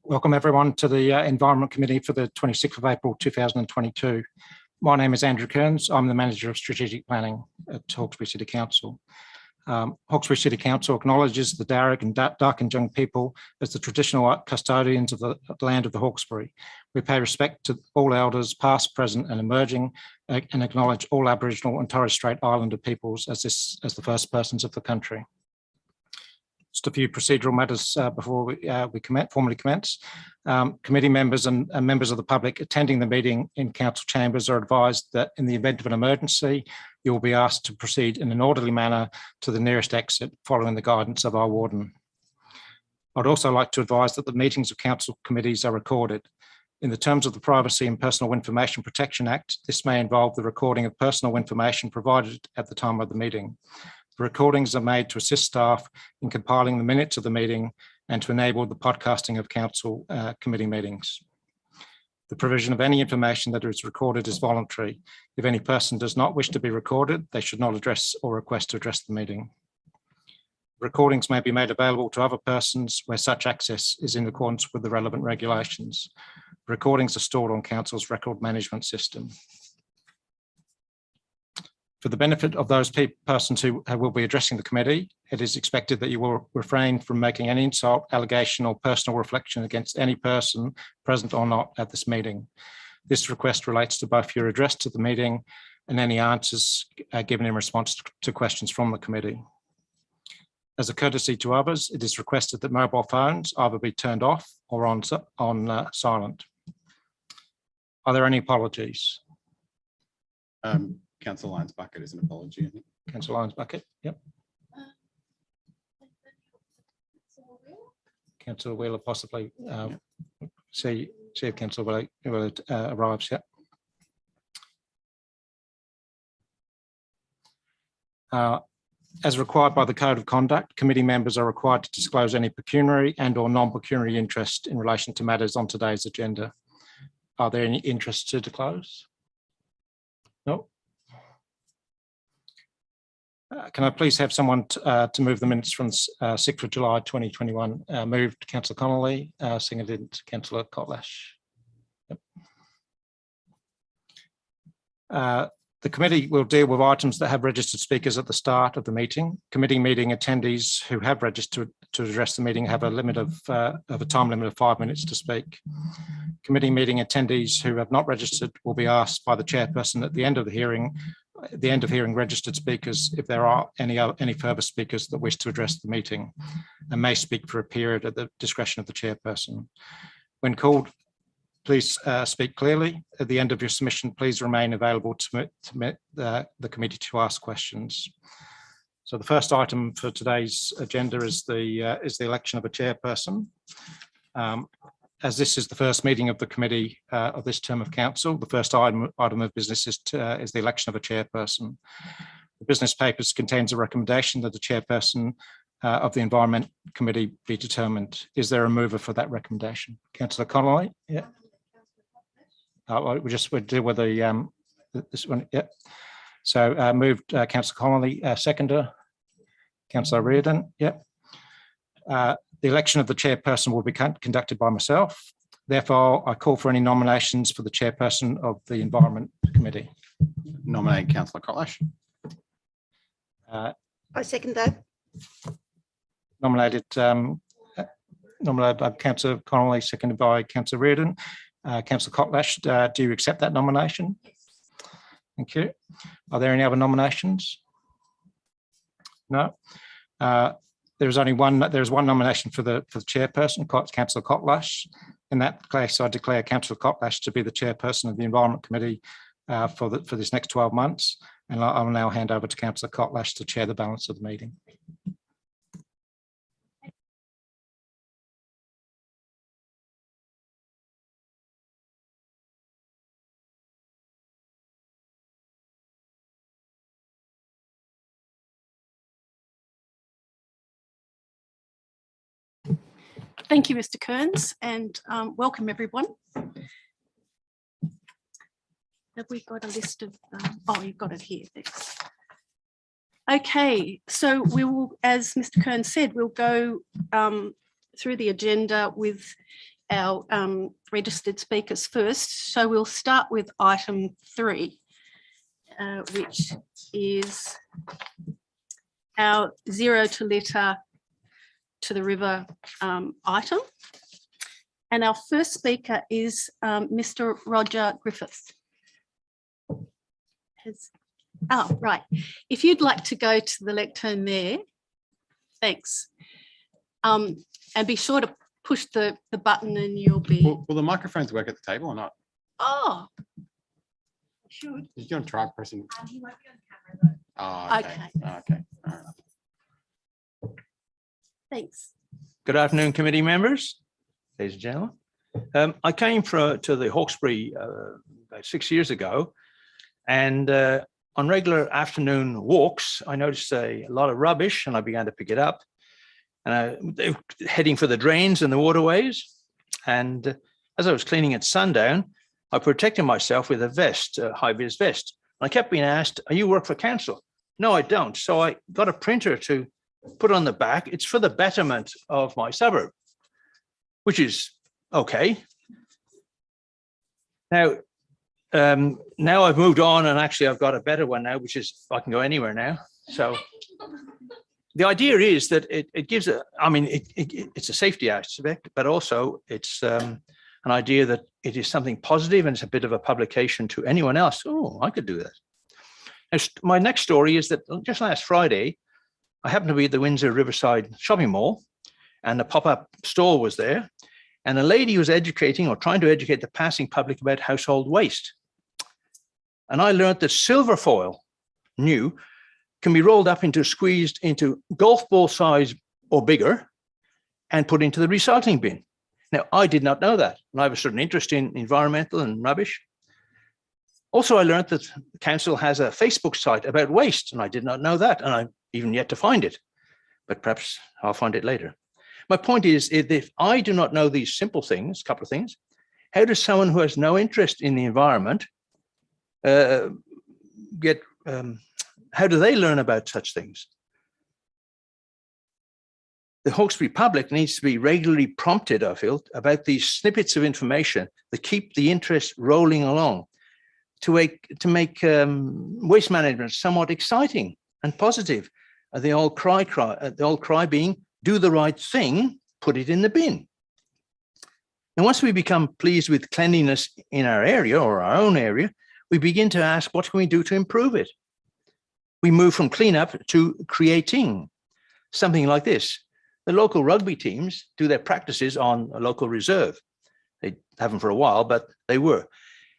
Welcome everyone to the Environment Committee for the 26th of April 2022. My name is Andrew Kearns. I'm the Manager of Strategic Planning at Hawkesbury City Council. Hawkesbury City Council acknowledges the Darug and Darkinjung people as the traditional custodians of the land of the Hawkesbury. We pay respect to all elders, past, present and emerging, and acknowledge all Aboriginal and Torres Strait Islander peoples as the first persons of the country. Just a few procedural matters before we formally commence. Committee members and members of the public attending the meeting in council chambers are advised that in the event of an emergency, you will be asked to proceed in an orderly manner to the nearest exit following the guidance of our warden. I'd also like to advise that the meetings of council committees are recorded. In the terms of the Privacy and Personal Information Protection Act, this may involve the recording of personal information provided at the time of the meeting. The recordings are made to assist staff in compiling the minutes of the meeting and to enable the podcasting of council committee meetings. The provision of any information that is recorded is voluntary. If any person does not wish to be recorded, they should not address or request to address the meeting. Recordings may be made available to other persons where such access is in accordance with the relevant regulations. Recordings are stored on council's record management system. For the benefit of those persons who will be addressing the committee, it is expected that you will refrain from making any insult, allegation or personal reflection against any person present or not at this meeting. This request relates to both your address to the meeting and any answers given in response to questions from the committee. As a courtesy to others, it is requested that mobile phones either be turned off or on silent. Are there any apologies? Councillor Lyons Bucket is an apology, I think. Councillor Lyons Bucket, yep. Councillor Wheeler possibly. See if Councillor Wheeler arrives yet. As required by the Code of Conduct, committee members are required to disclose any pecuniary and or non-pecuniary interest in relation to matters on today's agenda. Are there any interests to disclose? No. Can I please have someone to move the minutes from 6th of July 2021? Moved Councillor Connolly, seconded Councillor Kotlash. Yep. The committee will deal with items that have registered speakers at the start of the meeting. Committee meeting attendees who have registered to address the meeting have a limit of a time limit of 5 minutes to speak. Committee meeting attendees who have not registered will be asked by the chairperson at the end of the hearing, registered speakers if there are any further speakers that wish to address the meeting and may speak for a period at the discretion of the chairperson. When called, please speak clearly. At the end of your submission, please remain available to the committee to ask questions. So the first item for today's agenda is the election of a chairperson. As this is the first meeting of the committee of this term of council, the first item of business is the election of a chairperson. The business papers contains a recommendation that the chairperson of the Environment Committee be determined. Is there a mover for that recommendation? Councillor Connolly? Yeah. We'll deal with this one. Yeah. So moved Councillor Connolly, seconder. Councillor Reardon. Yeah. The election of the chairperson will be conducted by myself. Therefore, I call for any nominations for the chairperson of the Environment Committee. Nominate Councillor Kotlash. I second that. Nominated by Councillor Connolly, seconded by Councillor Reardon. Councillor Kotlash, do you accept that nomination? Yes. Thank you. Are there any other nominations? No. There is one nomination for the chairperson, Councillor Kotlash. In that case, I declare Councillor Kotlash to be the chairperson of the Environment Committee for this next 12 months. And I will now hand over to Councillor Kotlash to chair the balance of the meeting. Thank you, Mr. Kearns, and welcome everyone. Have we got a list of, oh, you've got it here, thanks. Okay, so we will, as Mr. Kearns said, we'll go through the agenda with our registered speakers first. So we'll start with item 3, which is our zero to litter to the river item. And our first speaker is Mr. Roger Griffiths. Oh, right. If you'd like to go to the lectern there, thanks. And be sure to push the button and you'll be. Will the microphones work at the table or not? Oh, should. You're going to try pressing. He won't be on camera though. Oh, okay. Okay. All right. Thanks. Good afternoon, committee members, ladies and gentlemen. I came to the Hawkesbury about 6 years ago, and on regular afternoon walks, I noticed a lot of rubbish, and I began to pick it up. And they were heading for the drains and the waterways. And as I was cleaning at sundown, I protected myself with a vest, a high-vis vest. I kept being asked, "Are you work for council?" No, I don't. So I got a printer to put on the back. It's for the betterment of my suburb, which is okay. Now I've moved on, and actually I've got a better one now, which is I can go anywhere now. So the idea is that it gives it's a safety aspect, but also it's an idea that it is something positive, and it's a bit of a publication to anyone else. Oh, I could do that. Now, my next story is that just last Friday, I happened to be at the Windsor Riverside shopping mall, and a pop-up store was there, and a lady was educating or trying to educate the passing public about household waste. And I learned that silver foil, new, can be rolled up into squeezed into golf ball size or bigger and put into the recycling bin. Now, I did not know that, and I have a certain interest in environmental and rubbish. Also, I learned that the council has a Facebook site about waste, and I did not know that, and I'm even yet to find it, but perhaps I'll find it later. My point is, if I do not know these simple things, a couple of things, how does someone who has no interest in the environment how do they learn about such things? The Hawkesbury public needs to be regularly prompted, I feel, about these snippets of information that keep the interest rolling along to make waste management somewhat exciting and positive. The old cry being, do the right thing, put it in the bin. And once we become pleased with cleanliness in our area or our own area, we begin to ask, what can we do to improve it? We move from cleanup to creating something like this. The local rugby teams do their practices on a local reserve. They haven't for a while, but they were.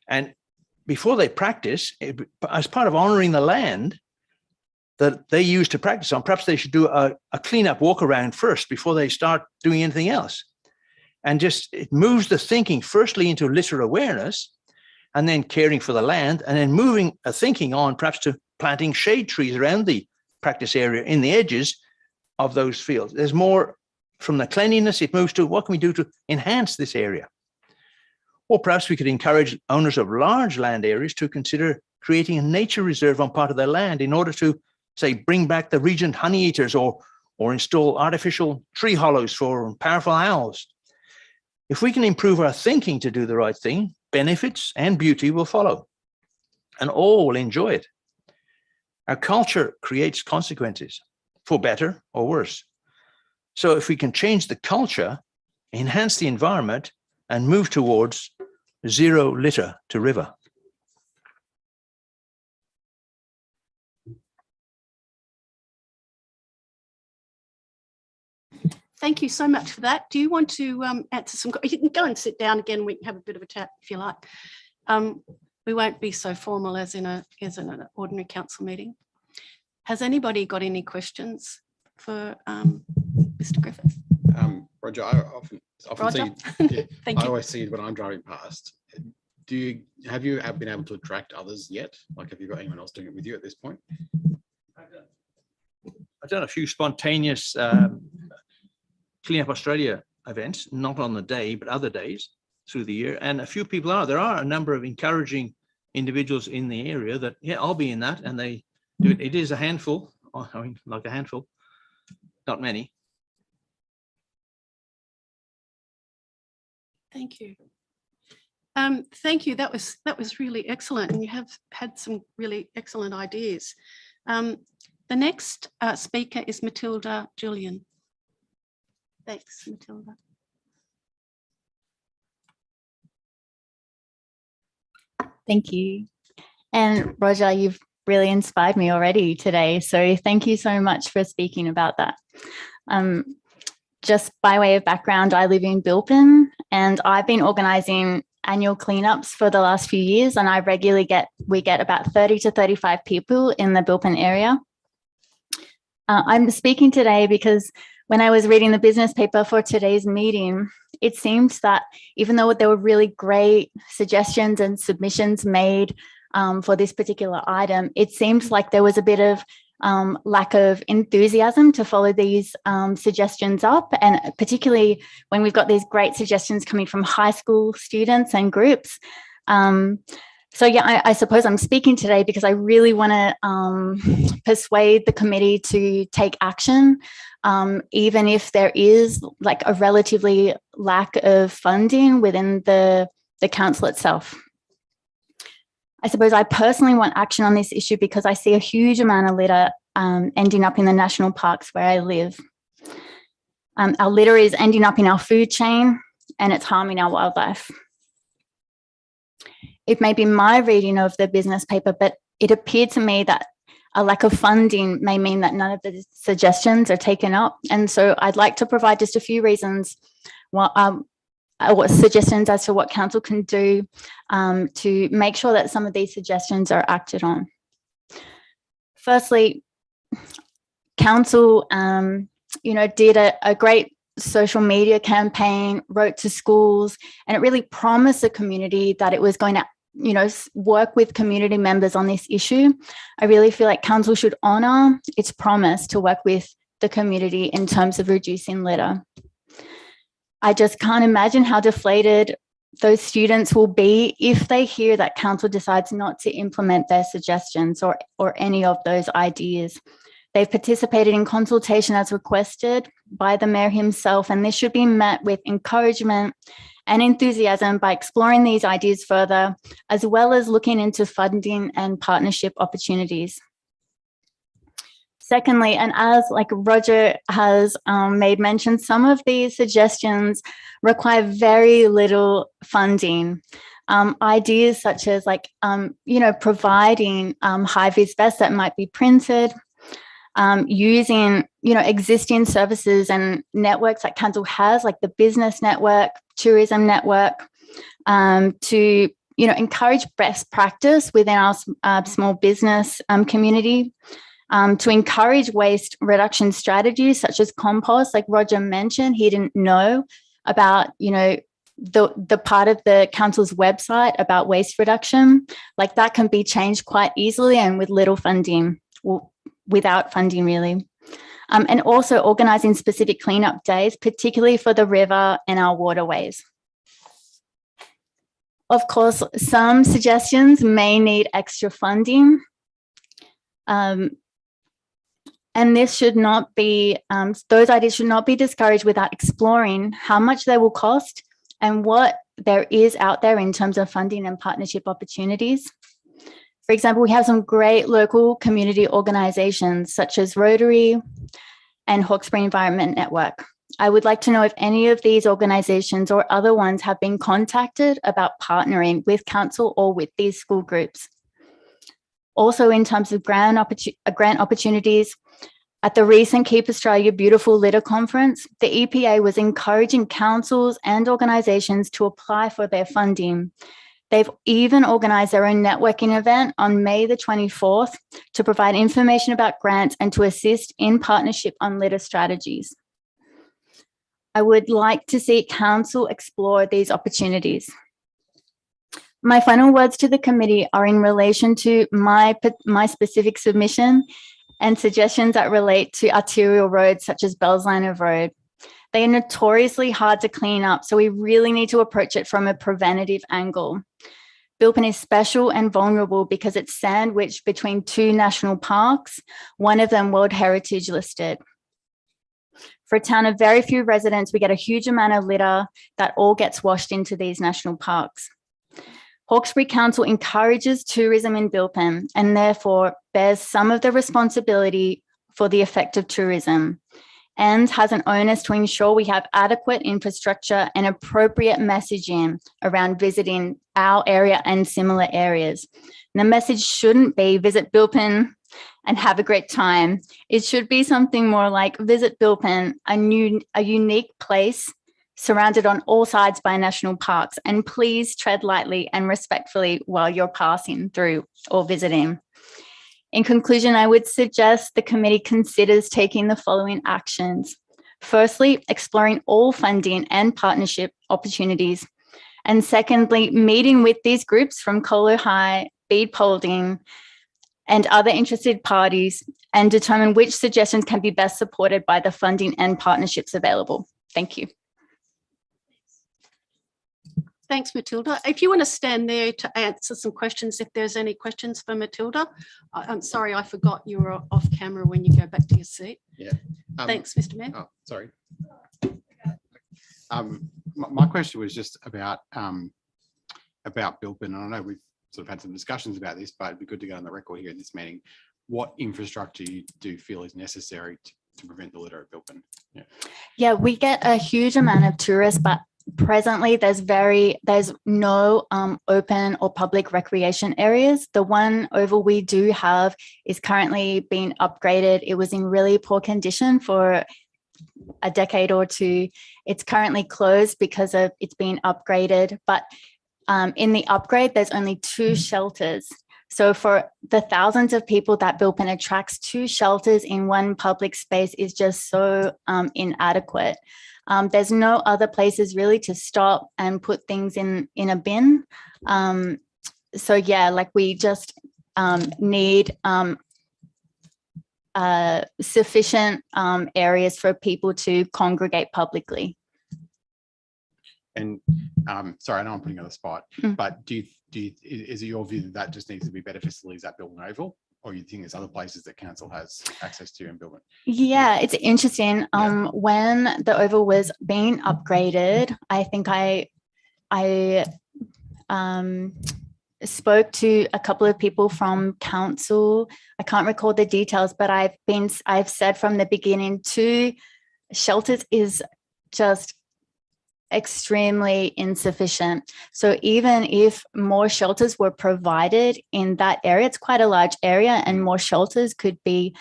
And before they practice, as part of honoring the land that they use to practice on, perhaps they should do a cleanup walk around first before they start doing anything else. And just, it moves the thinking firstly into litter awareness, and then caring for the land, and then moving a thinking on perhaps to planting shade trees around the practice area in the edges of those fields. There's more from the cleanliness, it moves to what can we do to enhance this area? Or perhaps we could encourage owners of large land areas to consider creating a nature reserve on part of their land in order to, say, bring back the regent honey eaters or install artificial tree hollows for powerful owls. If we can improve our thinking to do the right thing, benefits and beauty will follow, and all will enjoy it. Our culture creates consequences, for better or worse. So if we can change the culture, enhance the environment, and move towards zero litter to river. Thank you so much for that. Do you want to answer some? You can go and sit down again. We can have a bit of a chat if you like. We won't be so formal as in an ordinary council meeting. Has anybody got any questions for Mr. Griffiths? Roger, I often Roger? see. Thank I you. always see it when I'm driving past. Have you been able to attract others yet? Like, have you got anyone else doing it with you at this point? I've done a few spontaneous Clean Up Australia events, not on the day, but other days through the year. And a few people there are a number of encouraging individuals in the area that, yeah, I'll be in that. And they do it. It is a handful, I mean, like a handful, not many. Thank you. Thank you. That was really excellent, and you have had some really excellent ideas. The next speaker is Matilda Julian. Thanks, Matilda. Thank you. And Roger, you've really inspired me already today. So thank you so much for speaking about that. Just by way of background, I live in Bilpin and I've been organising annual cleanups for the last few years, and we get about 30 to 35 people in the Bilpin area. I'm speaking today because when I was reading the business paper for today's meeting, it seemed that even though there were really great suggestions and submissions made for this particular item, it seemed like there was a bit of lack of enthusiasm to follow these suggestions up, and particularly when we've got these great suggestions coming from high school students and groups. So yeah, I suppose I'm speaking today because I really want to persuade the committee to take action, even if there is like a relatively lack of funding within the council itself. I suppose I personally want action on this issue because I see a huge amount of litter ending up in the national parks where I live. Our litter is ending up in our food chain and it's harming our wildlife. It may be my reading of the business paper, but it appeared to me that a lack of funding may mean that none of the suggestions are taken up. And so I'd like to provide just a few reasons what suggestions as to what council can do to make sure that some of these suggestions are acted on. Firstly, council, did a great social media campaign, wrote to schools, and it really promised the community that it was going to, work with community members on this issue. I really feel like council should honour its promise to work with the community in terms of reducing litter. I just can't imagine how deflated those students will be if they hear that council decides not to implement their suggestions or any of those ideas. They've participated in consultation as requested by the mayor himself, and this should be met with encouragement and enthusiasm by exploring these ideas further, as well as looking into funding and partnership opportunities. Secondly, and as like Roger has made mention, some of these suggestions require very little funding. Ideas such as providing high-vis vests that might be printed, using existing services and networks that council has, like the business network, tourism network, to encourage best practice within our small business community. To encourage waste reduction strategies such as compost, like Roger mentioned, he didn't know about, the part of the council's website about waste reduction. Like that can be changed quite easily and with little funding, or without funding really. And also organising specific cleanup days, particularly for the river and our waterways. Of course, some suggestions may need extra funding. And this should not be, those ideas should not be discouraged without exploring how much they will cost and what there is out there in terms of funding and partnership opportunities. For example, we have some great local community organisations such as Rotary and Hawkesbury Environment Network. I would like to know if any of these organisations or other ones have been contacted about partnering with council or with these school groups. Also, in terms of grant opportunities, at the recent Keep Australia Beautiful Litter Conference, the EPA was encouraging councils and organisations to apply for their funding. They've even organised their own networking event on May the 24th to provide information about grants and to assist in partnership on litter strategies. I would like to see council explore these opportunities. My final words to the committee are in relation to my specific submission and suggestions that relate to arterial roads such as Bellsliner Road. They are notoriously hard to clean up, so we really need to approach it from a preventative angle. Bilpin is special and vulnerable because it's sandwiched between two national parks, one of them World Heritage listed. For a town of very few residents, we get a huge amount of litter that all gets washed into these national parks. Hawkesbury Council encourages tourism in Bilpin and therefore bears some of the responsibility for the effect of tourism, and has an onus to ensure we have adequate infrastructure and appropriate messaging around visiting our area and similar areas. And the message shouldn't be visit Bilpin and have a great time. It should be something more like visit Bilpin, a unique place surrounded on all sides by national parks, and please tread lightly and respectfully while you're passing through or visiting. In conclusion, I would suggest the committee considers taking the following actions. Firstly, exploring all funding and partnership opportunities. And secondly, meeting with these groups from Colo High, Bede Paulding, and other interested parties, and determine which suggestions can be best supported by the funding and partnerships available. Thank you. Thanks, Matilda. If you want to stand there to answer some questions, if there's any questions for Matilda. I'm sorry, I forgot you were off camera when you go back to your seat. Yeah. Thanks, Mr. Mayor. Oh, sorry. My question was just about Bilpin, and I know we've sort of had some discussions about this, but it'd be good to get on the record here in this meeting. What infrastructure you do feel is necessary to prevent the litter at Bilpin? Yeah, we get a huge amount of tourists, but presently there's no open or public recreation areas. The one oval we do have is currently being upgraded. It was in really poor condition for a decade or two. It's currently closed because of it's being upgraded, but in the upgrade, there's only 2 shelters. So for the thousands of people that Bilpin attracts, 2 shelters in one public space is just so inadequate. There's no other places really to stop and put things in a bin. So yeah, like we just need sufficient areas for people to congregate publicly. And sorry, I know I'm putting you on the spot, but is it your view that that just needs to be better facilities at Bilpin Oval, or you think there's other places that council has access to in Bilpin? Yeah, it's interesting. When the oval was being upgraded, I think I spoke to a couple of people from council. I can't recall the details, but I've said from the beginning, 2 shelters is just extremely insufficient. So even if more shelters were provided in that area, it's quite a large area, and more shelters could be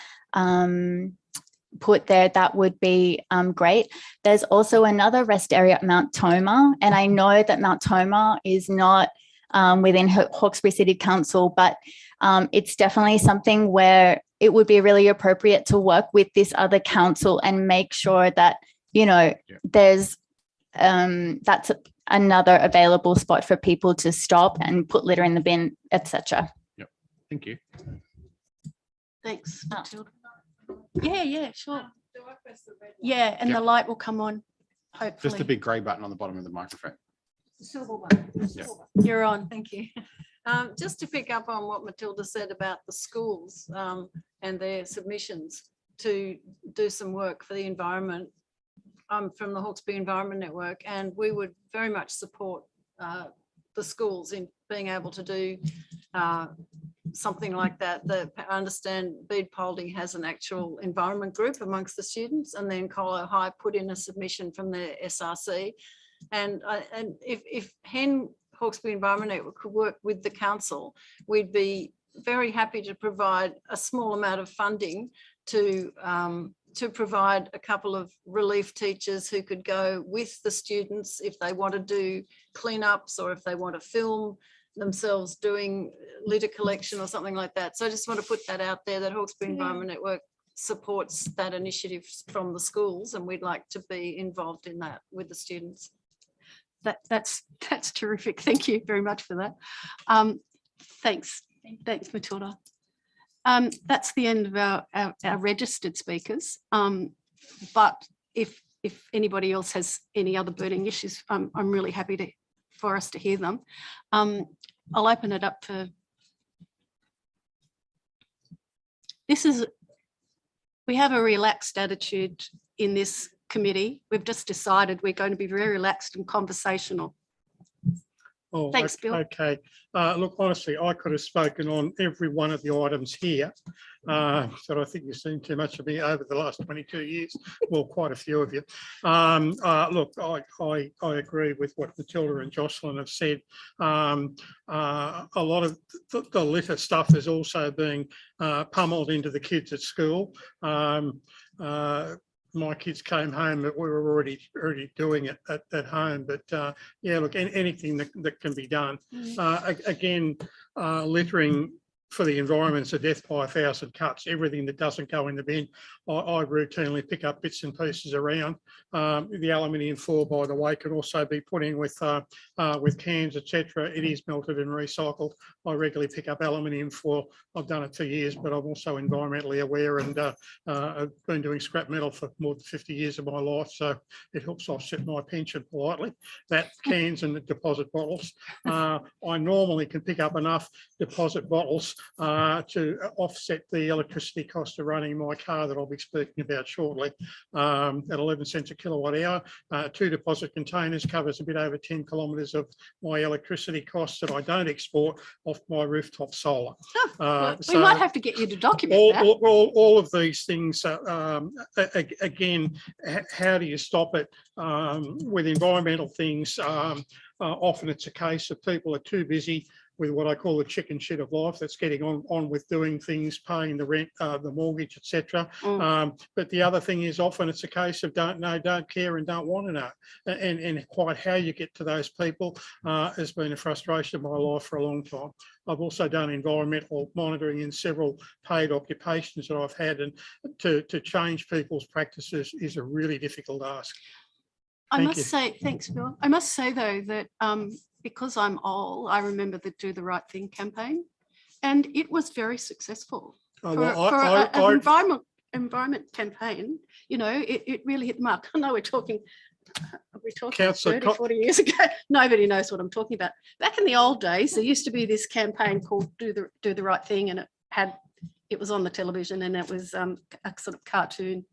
put there, that would be great. There's also another rest area at Mount Tomah, and I know that Mount Tomah is not within Hawkesbury City Council, but it's definitely something where it would be really appropriate to work with this other council and make sure that, you know, there's that's another available spot for people to stop and put litter in the bin, etc. Yep. Thank you. Thanks, Matilda. Yeah, sure. Yeah, and the light will come on, hopefully. Just the big grey button on the bottom of the microphone. The silver one. Yeah. You're on. Thank you. Just to pick up on what Matilda said about the schools and their submissions to do some work for the environment. I'm from the Hawkesbury Environment Network, and we would very much support the schools in being able to do something like that. I understand Bede Paulding has an actual environment group amongst the students, and then Colo High put in a submission from their SRC. And if Hawkesbury Environment Network could work with the council, we'd be very happy to provide a small amount of funding to provide a couple of relief teachers who could go with the students if they want to do cleanups or if they want to film themselves doing litter collection or something like that. So I just want to put that out there, that Hawkesbury Environment Network supports that initiative from the schools, and we'd like to be involved in that with the students. That's terrific. Thank you very much for that. Thanks, Matilda. That's the end of our registered speakers. But if anybody else has any other burning issues, I'm really happy for us to hear them. I'll open it up for. We have a relaxed attitude in this committee. We've just decided we're going to be very relaxed and conversational. Oh, Thanks, Bill. Okay. Look, honestly, I could have spoken on every one of the items here. So I think you've seen too much of me over the last 22 years. Well, quite a few of you. Look, I agree with what Matilda and Jocelyn have said. A lot of the litter stuff is also being pummeled into the kids at school. My kids came home, but we were already doing it at home. But yeah, look, anything that can be done. Again, littering for the environment's a death by 1,000 cuts. Everything that doesn't go in the bin, I routinely pick up bits and pieces around. The aluminium foil, by the way, can also be put in with cans, etc. It is melted and recycled. I regularly pick up aluminium foil. I've done it for years, but I'm also environmentally aware, and I've been doing scrap metal for more than 50 years of my life, so it helps offset my pension politely. That cans and the deposit bottles. I normally can pick up enough deposit bottles to offset the electricity cost of running my car that I'll be speaking about shortly at 11 cents a kilowatt hour. 2 deposit containers covers a bit over 10 kilometres of my electricity costs that I don't export off my rooftop solar. We might have to get you to document that. All of these things, again, how do you stop it with environmental things? Often it's a case of people are too busy with what I call the chicken shit of life, that's getting on with doing things, paying the rent, the mortgage, etc. But the other thing is often it's a case of don't know, don't care, and don't want to know. And quite how you get to those people has been a frustration of my life for a long time. I've also done environmental monitoring in several paid occupations that I've had, and to change people's practices is a really difficult ask. I must say, thanks, Bill. I must say, though, that because I'm old, I remember the Do the Right Thing campaign, and it was very successful. For an environment campaign, you know, it really hit the mark. I know we're talking 30, 40 years ago. Nobody knows what I'm talking about. Back in the old days, there used to be this campaign called Do the Right Thing, and it was on the television, and it was a sort of cartoon.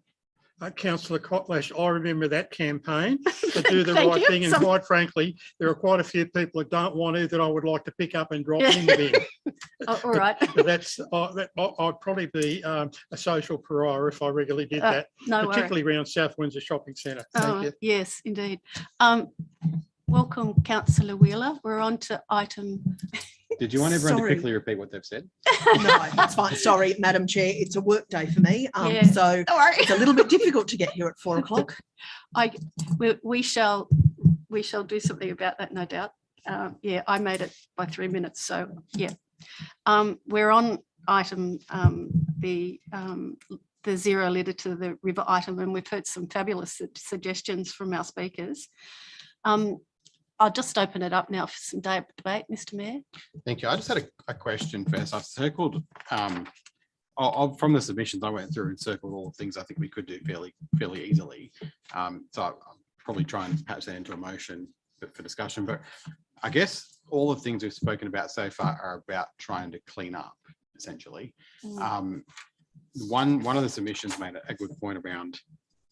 Councillor Kotlash, I remember that campaign to do the right thing, and quite frankly, there are quite a few people that don't want to, that I would like to pick up and drop in the bin. All right. But I'd probably be a social pariah if I regularly did that, particularly around South Windsor Shopping Centre. Thank you. Yes, indeed. Welcome, Councillor Wheeler. We're on to item. Did you want everyone to quickly repeat what they've said? No, that's fine. Sorry, Madam Chair. It's a work day for me. So it's a little bit difficult to get here at 4 o'clock. We shall do something about that, no doubt. Yeah, I made it by 3 minutes. So yeah, we're on item the zero litter to the river item, and we've heard some fabulous suggestions from our speakers. I'll just open it up now for some debate, Mr. Mayor. Thank you. I just had a question first. I've circled, from the submissions, I went through and circled all the things I think we could do fairly easily. So I'll probably try and patch that into a motion for discussion. But I guess all the things we've spoken about so far are about trying to clean up, essentially. One of the submissions made a good point around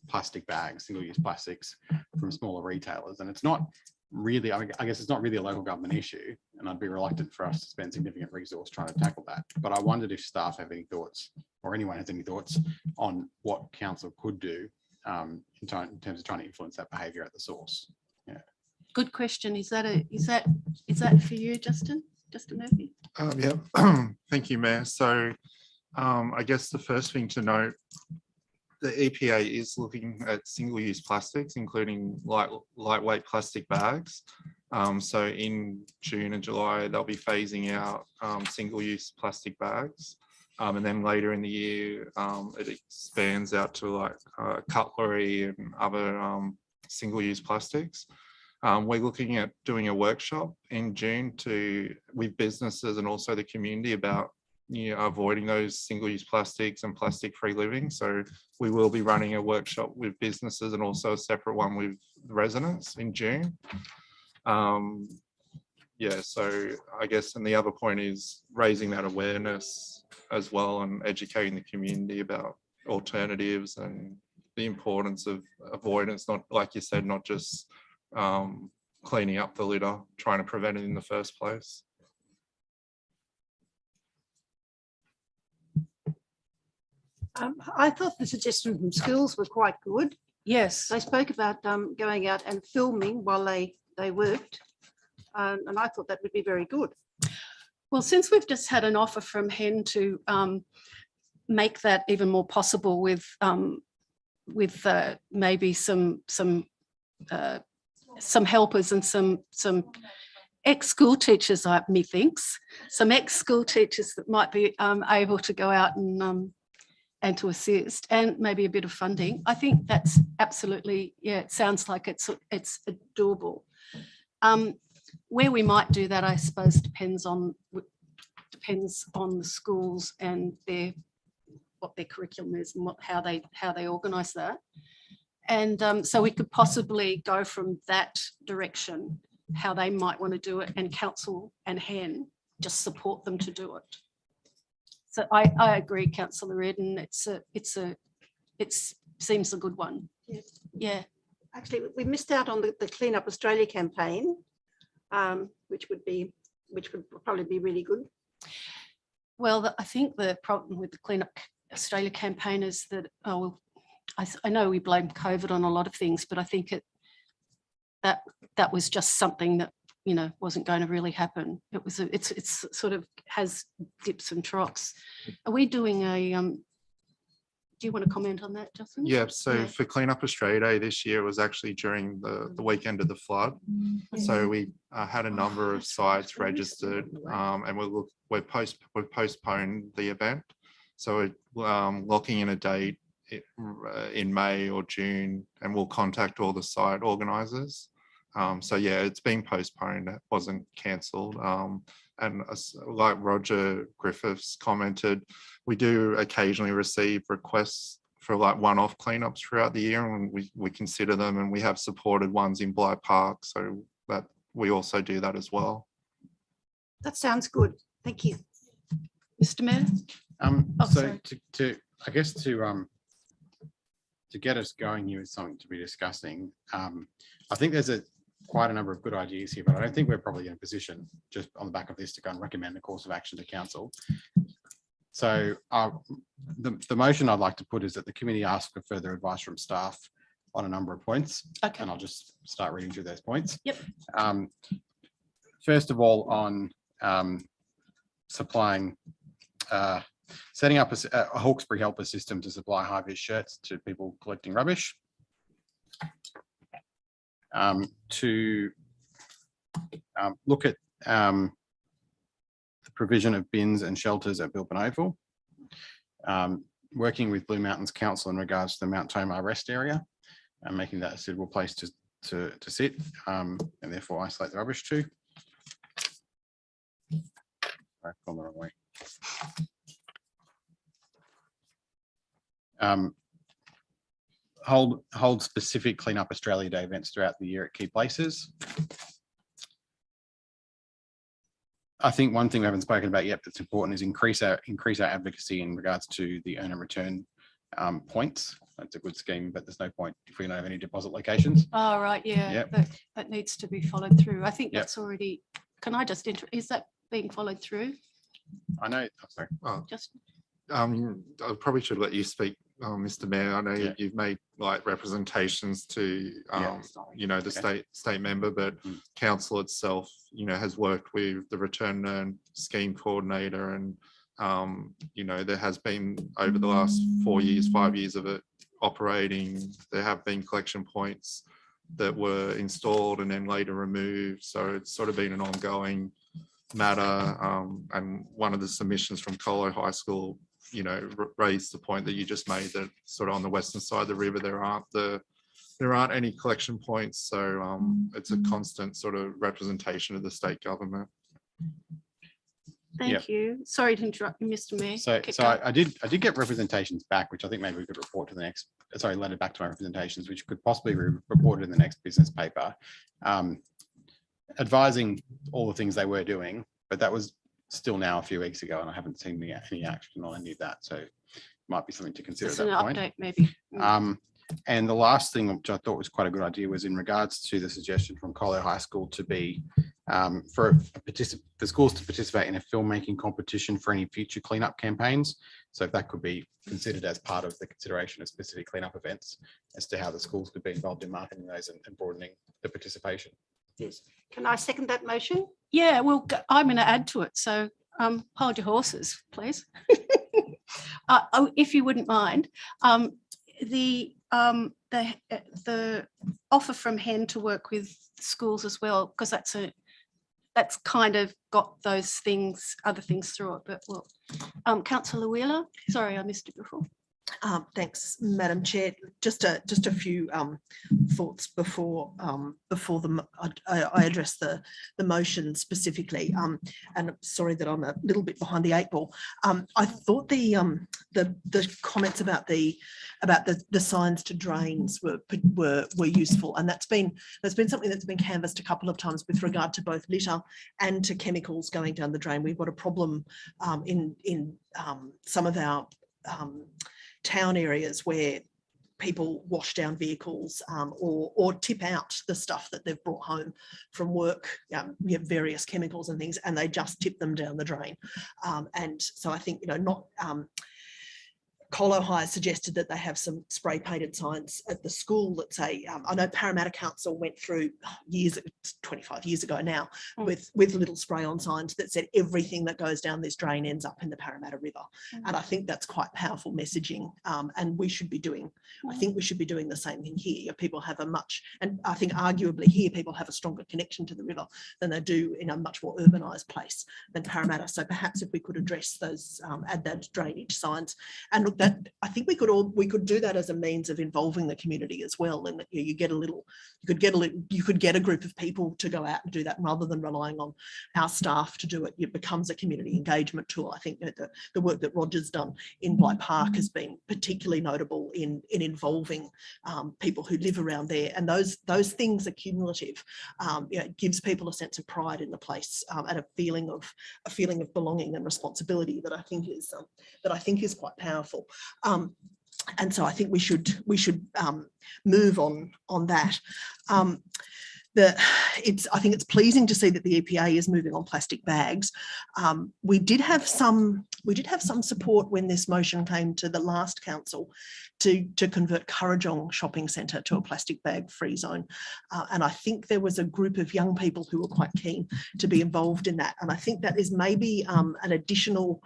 plastic bags, single-use plastics from smaller retailers, and it's not really, I guess it's not really a local government issue, and I'd be reluctant for us to spend significant resource trying to tackle that. But I wondered if staff have any thoughts, or anyone has any thoughts on what council could do in terms of trying to influence that behaviour at the source. Yeah. Good question. Is that for you, Justin Murphy? Yeah, thank you, Mayor. So I guess the first thing to note, the EPA is looking at single-use plastics, including lightweight plastic bags. So in June and July, they'll be phasing out single-use plastic bags. And then later in the year, it expands out to like cutlery and other single-use plastics. We're looking at doing a workshop in June with businesses and also the community about avoiding those single-use plastics and plastic-free living. So we will be running a workshop with businesses and also a separate one with residents in June. Yeah, so I guess, and the other point is raising that awareness as well and educating the community about alternatives and the importance of avoidance, not like you said, not just cleaning up the litter, trying to prevent it in the first place. I thought the suggestions from schools were quite good. Yes. They spoke about going out and filming while they worked. And I thought that would be very good. Well, since we've just had an offer from Hen to make that even more possible with maybe some helpers and some ex-school teachers, methinks, some ex-school teachers that might be able to go out and to assist, and maybe a bit of funding. I think that's absolutely, yeah, it sounds like it's doable. Where we might do that, I suppose, depends on the schools and what their curriculum is and how they organise that. And so we could possibly go from that direction, how they might want to do it, and council and Hen just support them to do it. So I agree, Councillor Redden. It seems a good one. Yeah. Yeah. Actually, we missed out on the Clean Up Australia campaign, which would probably be really good. Well, I think the problem with the Clean Up Australia campaign is that, I know we blame COVID on a lot of things, but I think that was just something that, wasn't going to really happen. It's sort of has dips and troughs. Are we doing do you want to comment on that, Justin? Yeah, so for Clean Up Australia Day this year, it was actually during the weekend of the flood. So we had a number of sites registered, and we've postponed the event. So we're locking in a date in May or June, and we'll contact all the site organisers. So yeah, it's been postponed. It wasn't cancelled. And like Roger Griffiths commented, we do occasionally receive requests for like one-off cleanups throughout the year, and we consider them, and we have supported ones in Bligh Park, so that we also do that as well. That sounds good. Thank you. Mr. Mayor? So I guess to get us going here is something to be discussing. I think there's quite a number of good ideas here, but I don't think we're probably in a position just on the back of this to go and recommend a course of action to council. So the motion I'd like to put is that the committee ask for further advice from staff on a number of points. Okay. And I'll just start reading through those points. Yep. First of all, on setting up a Hawkesbury helper system to supply high-vis shirts to people collecting rubbish. To look at the provision of bins and shelters at Bilpin Oval, working with Blue Mountains Council in regards to the Mount Tomah rest area and making that a suitable place to sit and therefore isolate the rubbish to. I've gone the wrong way. Hold specific Clean Up Australia Day events throughout the year at key places. I think one thing we haven't spoken about yet that's important is increase our advocacy in regards to the earn and return points. That's a good scheme, but there's no point if we don't have any deposit locations. Oh, right, yeah, Yep. that needs to be followed through. I think Yep. that's already, can I just, is that being followed through? I know, oh, sorry. Just I probably should let you speak, Mr. Mayor. I know Yeah. you've made like representations to, the state member, but council itself, has worked with the return earn scheme coordinator, and there has been over the last 5 years of it operating. There have been collection points that were installed and then later removed, so it's sort of been an ongoing matter. And one of the submissions from Colo High School raised the point that you just made, that sort of on the western side of the river there aren't any collection points, so it's a constant sort of representation of the state government. thank you. Sorry to interrupt you, Mr. Mayor. So I did get representations back, which I think maybe we could report to the next, letter back to my representations, which could possibly be reported in the next business paper, advising all the things they were doing, but that was still now a few weeks ago, and I haven't seen any action on any of that. So it might be something to consider Just at an that point. update, maybe. And the last thing which I thought was quite a good idea was in regards to the suggestion from Colo High School to be for the schools to participate in a filmmaking competition for any future cleanup campaigns. So if that could be considered as part of the consideration of specific cleanup events as to how the schools could be involved in marketing those and broadening the participation. Yes. Can I second that motion? Yeah, well, I'm going to add to it. So hold your horses, please. If you wouldn't mind. The offer from Hen to work with schools as well, because that's kind of got those things, other things through it. But well, Councillor Wheeler, sorry, I missed it before. Thanks, Madam Chair. Just a few thoughts before I address the motion specifically. And I'm sorry that I'm a little bit behind the 8 ball. I thought the comments about the signs to drains were useful, and that's been something that's been canvassed a couple of times with regard to both litter and to chemicals going down the drain. We've got a problem in some of our town areas where people wash down vehicles or tip out the stuff that they've brought home from work, various chemicals and things, and they just tip them down the drain. And so I think, Colo High suggested that they have some spray painted signs at the school that say, I know Parramatta Council went through 25 years ago now, with little spray on signs that said everything that goes down this drain ends up in the Parramatta River. And I think that's quite powerful messaging. And we should be doing, I think we should be doing the same thing here. People have and I think arguably here people have a stronger connection to the river than they do in a much more urbanised place than Parramatta. So perhaps if we could address those, add that drainage signs, and look, that I think we could do that as a means of involving the community as well, and that you could get a group of people to go out and do that rather than relying on our staff to do it. It becomes a community engagement tool. I think that the work that Roger's done in Bligh Park has been particularly notable in involving people who live around there, and those things are cumulative. It gives people a sense of pride in the place and a feeling of belonging and responsibility that I think is quite powerful. And so I think we should move on that. I think it's pleasing to see that the EPA is moving on plastic bags. We did have some support when this motion came to the last council to convert Currajong Shopping Centre to a plastic bag free zone. And I think there was a group of young people who were quite keen to be involved in that. And I think that is maybe an additional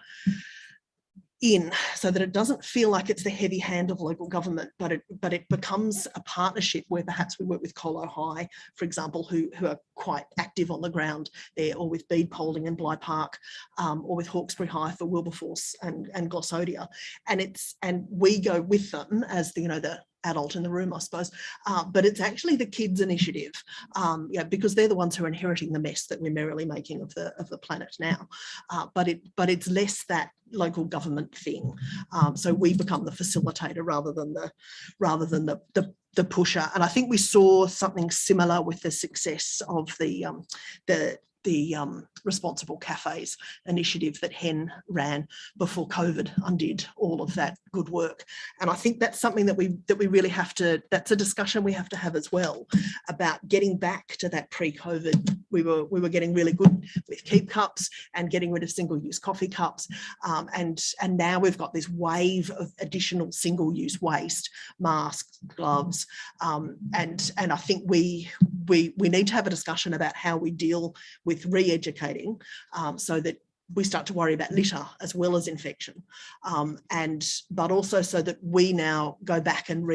so that it doesn't feel like it's the heavy hand of local government, but it becomes a partnership where perhaps we work with Colo High, for example, who are quite active on the ground there, or with bead polling in Bligh Park, or with Hawkesbury High for Wilberforce and Glossodia, and we go with them as the adult in the room, I suppose, but it's actually the kids' initiative, because they're the ones who are inheriting the mess that we're merrily making of the planet now. But it's less that local government thing. So we become the facilitator rather than the pusher. And I think we saw something similar with the success of the Responsible Cafes initiative that Hen ran before COVID undid all of that good work. And I think that's something that we really have to, that's a discussion we have to have as well, about getting back to that pre-COVID. We were getting really good with keep cups and getting rid of single-use coffee cups. And now we've got this wave of additional single-use waste, masks, gloves. And I think we need to have a discussion about how we deal with re-educating, so that we start to worry about litter as well as infection, but also so that we now go back and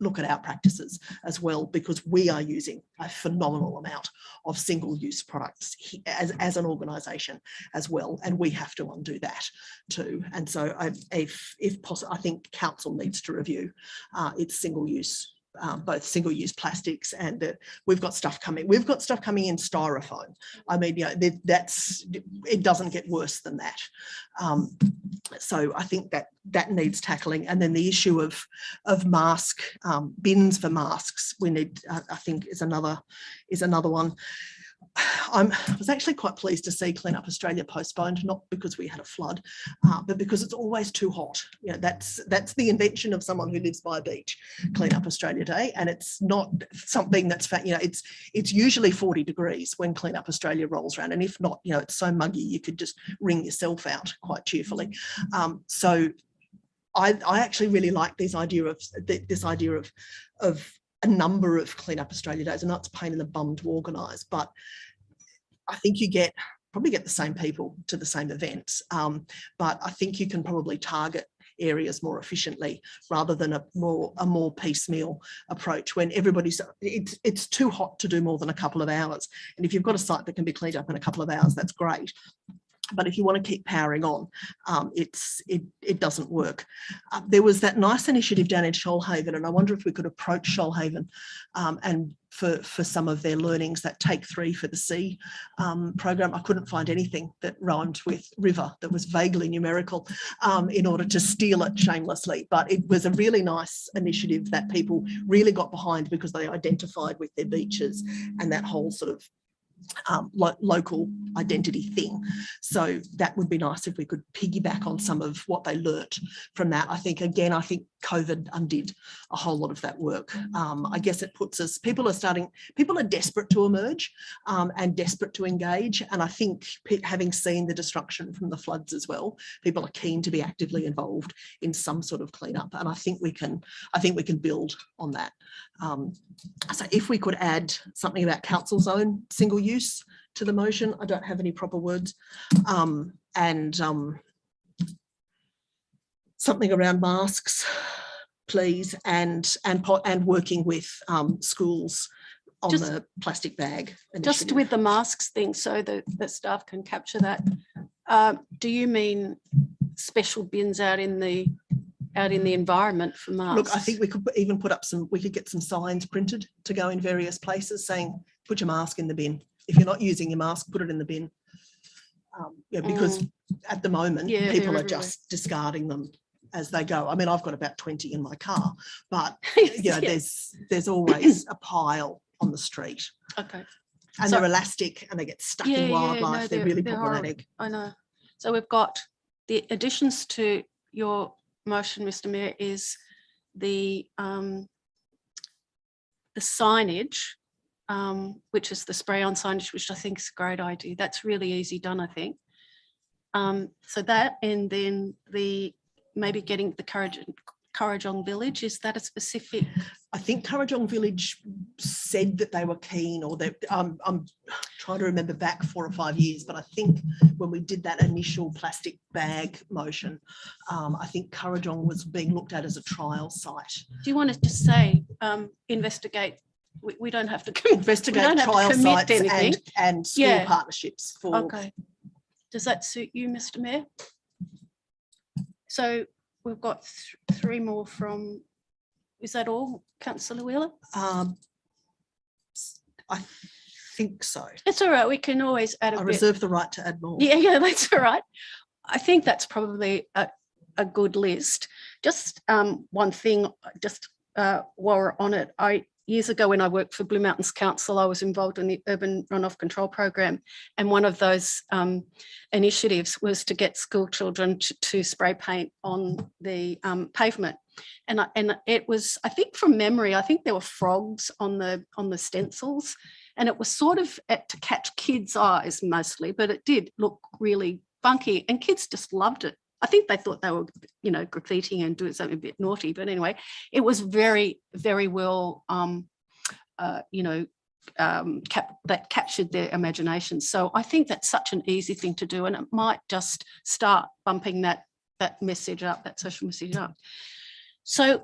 look at our practices as well, because we are using a phenomenal amount of single-use products as an organisation as well, and we have to undo that too. And so if possible, I think council needs to review its single-use, both single-use plastics, and we've got stuff coming. We've got stuff coming in styrofoam. I mean, it doesn't get worse than that. So I think that needs tackling. And then the issue of mask bins for masks, we need, I think, is another one. I was actually quite pleased to see Clean Up Australia postponed, not because we had a flood, but because it's always too hot. You know, that's the invention of someone who lives by a beach, Clean Up Australia Day, and it's not something that's, you know, it's usually 40 degrees when Clean Up Australia rolls around, and if not, you know, it's so muggy you could just wring yourself out quite cheerfully. So I actually really like this idea of a number of Clean Up Australia Days. I know it's a pain in the bum to organise, but I think you probably get the same people to the same events. But I think you can probably target areas more efficiently rather than a more piecemeal approach when everybody's, it's too hot to do more than a couple of hours. And if you've got a site that can be cleaned up in a couple of hours, that's great. But if you want to keep powering on, it doesn't work. There was that nice initiative down in Shoalhaven, and I wonder if we could approach Shoalhaven and for some of their learnings, that Take 3 for the Sea program. I couldn't find anything that rhymed with river that was vaguely numerical in order to steal it shamelessly. But it was a really nice initiative that people really got behind because they identified with their beaches and that whole sort of local identity thing. So that would be nice if we could piggyback on some of what they learnt from that. I think COVID undid a whole lot of that work. I guess it puts us, people are desperate to emerge and desperate to engage. And I think having seen the destruction from the floods as well, people are keen to be actively involved in some sort of cleanup. And I think we can build on that. So if we could add something about council zone single use to the motion, I don't have any proper words, and something around masks, please, and working with schools on the plastic bag initiative. Just with the masks thing, so that the staff can capture that. Do you mean special bins out in the environment for masks? Look, I think we could even put up we could get some signs printed to go in various places saying, put your mask in the bin. If you're not using your mask, put it in the bin. Because at the moment, people are just discarding them as they go. I mean, I've got about 20 in my car, but you know, there's always a pile on the street. Okay. And they're elastic and they get stuck in wildlife. No, they're really problematic. I know. So we've got the additions to your motion, Mr. Mayor, is the signage, which is the spray on signage, which I think is a great idea. That's really easy done, I think. So that, and then maybe getting the Currajong Village, is that a specific? I think Currajong Village said that they were keen, or that I'm trying to remember back 4 or 5 years, but I think when we did that initial plastic bag motion, I think Currajong was being looked at as a trial site. Do you want to just say investigate? We don't have to investigate trial sites and school partnerships for. Okay. Does that suit you, Mr. Mayor? So we've got 3 more from. Is that all, Councillor Wheeler? I think so. It's all right. We can always add a bit. I reserve the right to add more. Yeah, that's all right. I think that's probably a good list. Just one thing, just while we're on it, years ago when I worked for Blue Mountains Council, I was involved in the Urban Runoff Control Program, and one of those initiatives was to get school children to spray paint on the pavement. And it was, I think from memory, I think there were frogs on the stencils, and it was sort of to catch kids' eyes mostly, but it did look really funky, and kids just loved it. I think they thought they were, graffitiing and doing something a bit naughty, but anyway, it was very, very well, that captured their imagination. So I think that's such an easy thing to do, and it might just start bumping that message up, that social message up. So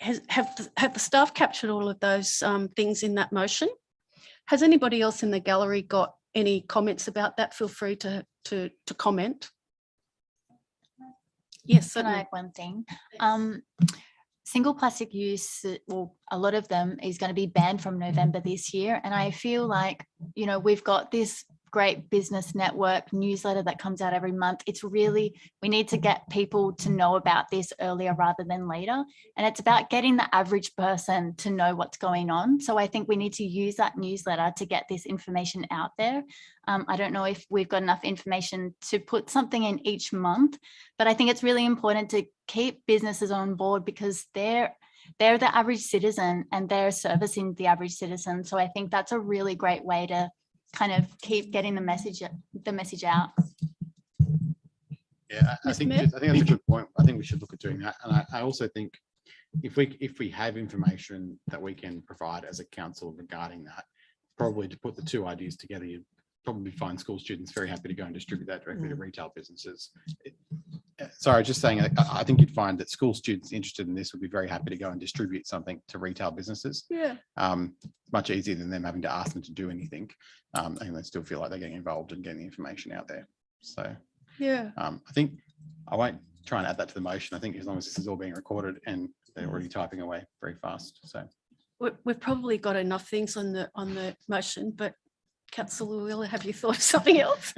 have the staff captured all of those things in that motion? Has anybody else in the gallery got any comments about that? Feel free to comment. Yes, Can I add one thing? Single plastic use, well, a lot of them is going to be banned from November this year. And I feel like, we've got this great business network newsletter that comes out every month. It's really, we need to get people to know about this earlier rather than later. And it's about getting the average person to know what's going on. So I think we need to use that newsletter to get this information out there. I don't know if we've got enough information to put something in each month, but I think it's really important to keep businesses on board because they're the average citizen and they're servicing the average citizen. So I think that's a really great way to kind of keep getting the message out. Yeah, I Ms. think Smith? that's a good point. I think we should look at doing that. And I also think if we have information that we can provide as a council regarding that, probably to put the two ideas together, you'd probably find school students very happy to go and distribute that directly to retail businesses. Sorry, just saying, I think you'd find that school students interested in this would be very happy to go and distribute something to retail businesses. Yeah. Much easier than them having to ask them to do anything. And they still feel like they're getting involved and getting the information out there. So Yeah. I think I won't try and add that to the motion. I think as long as this is all being recorded and they're already typing away very fast. So We've probably got enough things on the motion, but Councillor Wheeler, have you thought of something else?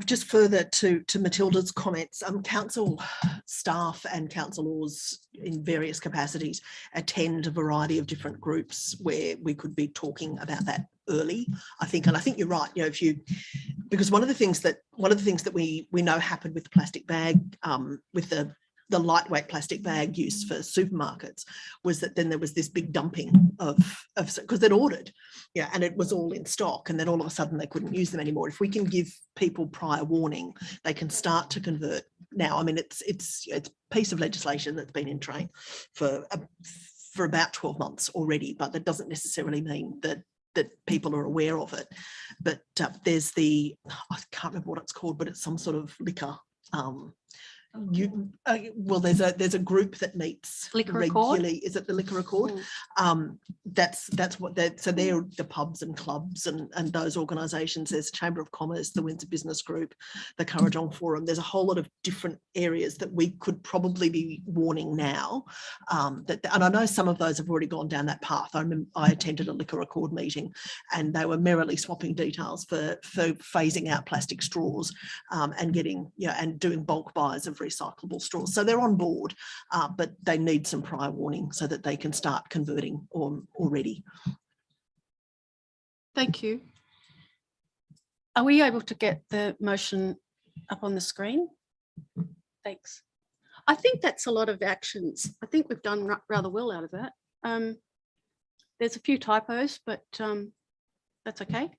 Just further to Matilda's comments, council staff and councillors in various capacities attend a variety of different groups where we could be talking about that early, I think. And I think you're right, you know, because one of the things that we know happened with the plastic bag, with the lightweight plastic bag use for supermarkets, was that then there was this big dumping of because they'd ordered, yeah, and it was all in stock, and then all of a sudden they couldn't use them anymore. If we can give people prior warning, they can start to convert now. I mean, it's a piece of legislation that's been in train for about 12 months already, but that doesn't necessarily mean that people are aware of it. But there's I can't remember what it's called, but it's some sort of liquor. There's a group that meets Liquor regularly. Accord? Is it the Liquor Accord? That's what they're the pubs and clubs and those organisations. There's Chamber of Commerce, the Windsor Business Group, the Currajong Forum. There's a whole lot of different areas that we could probably be warning now. And I know some of those have already gone down that path. I remember I attended a Liquor Accord meeting and they were merrily swapping details for phasing out plastic straws and getting, and doing bulk buys of recyclable straws. So they're on board, but they need some prior warning so that they can start converting already. Thank you. Are we able to get the motion up on the screen? Thanks. I think that's a lot of actions. I think we've done rather well out of that. There's a few typos, but that's okay.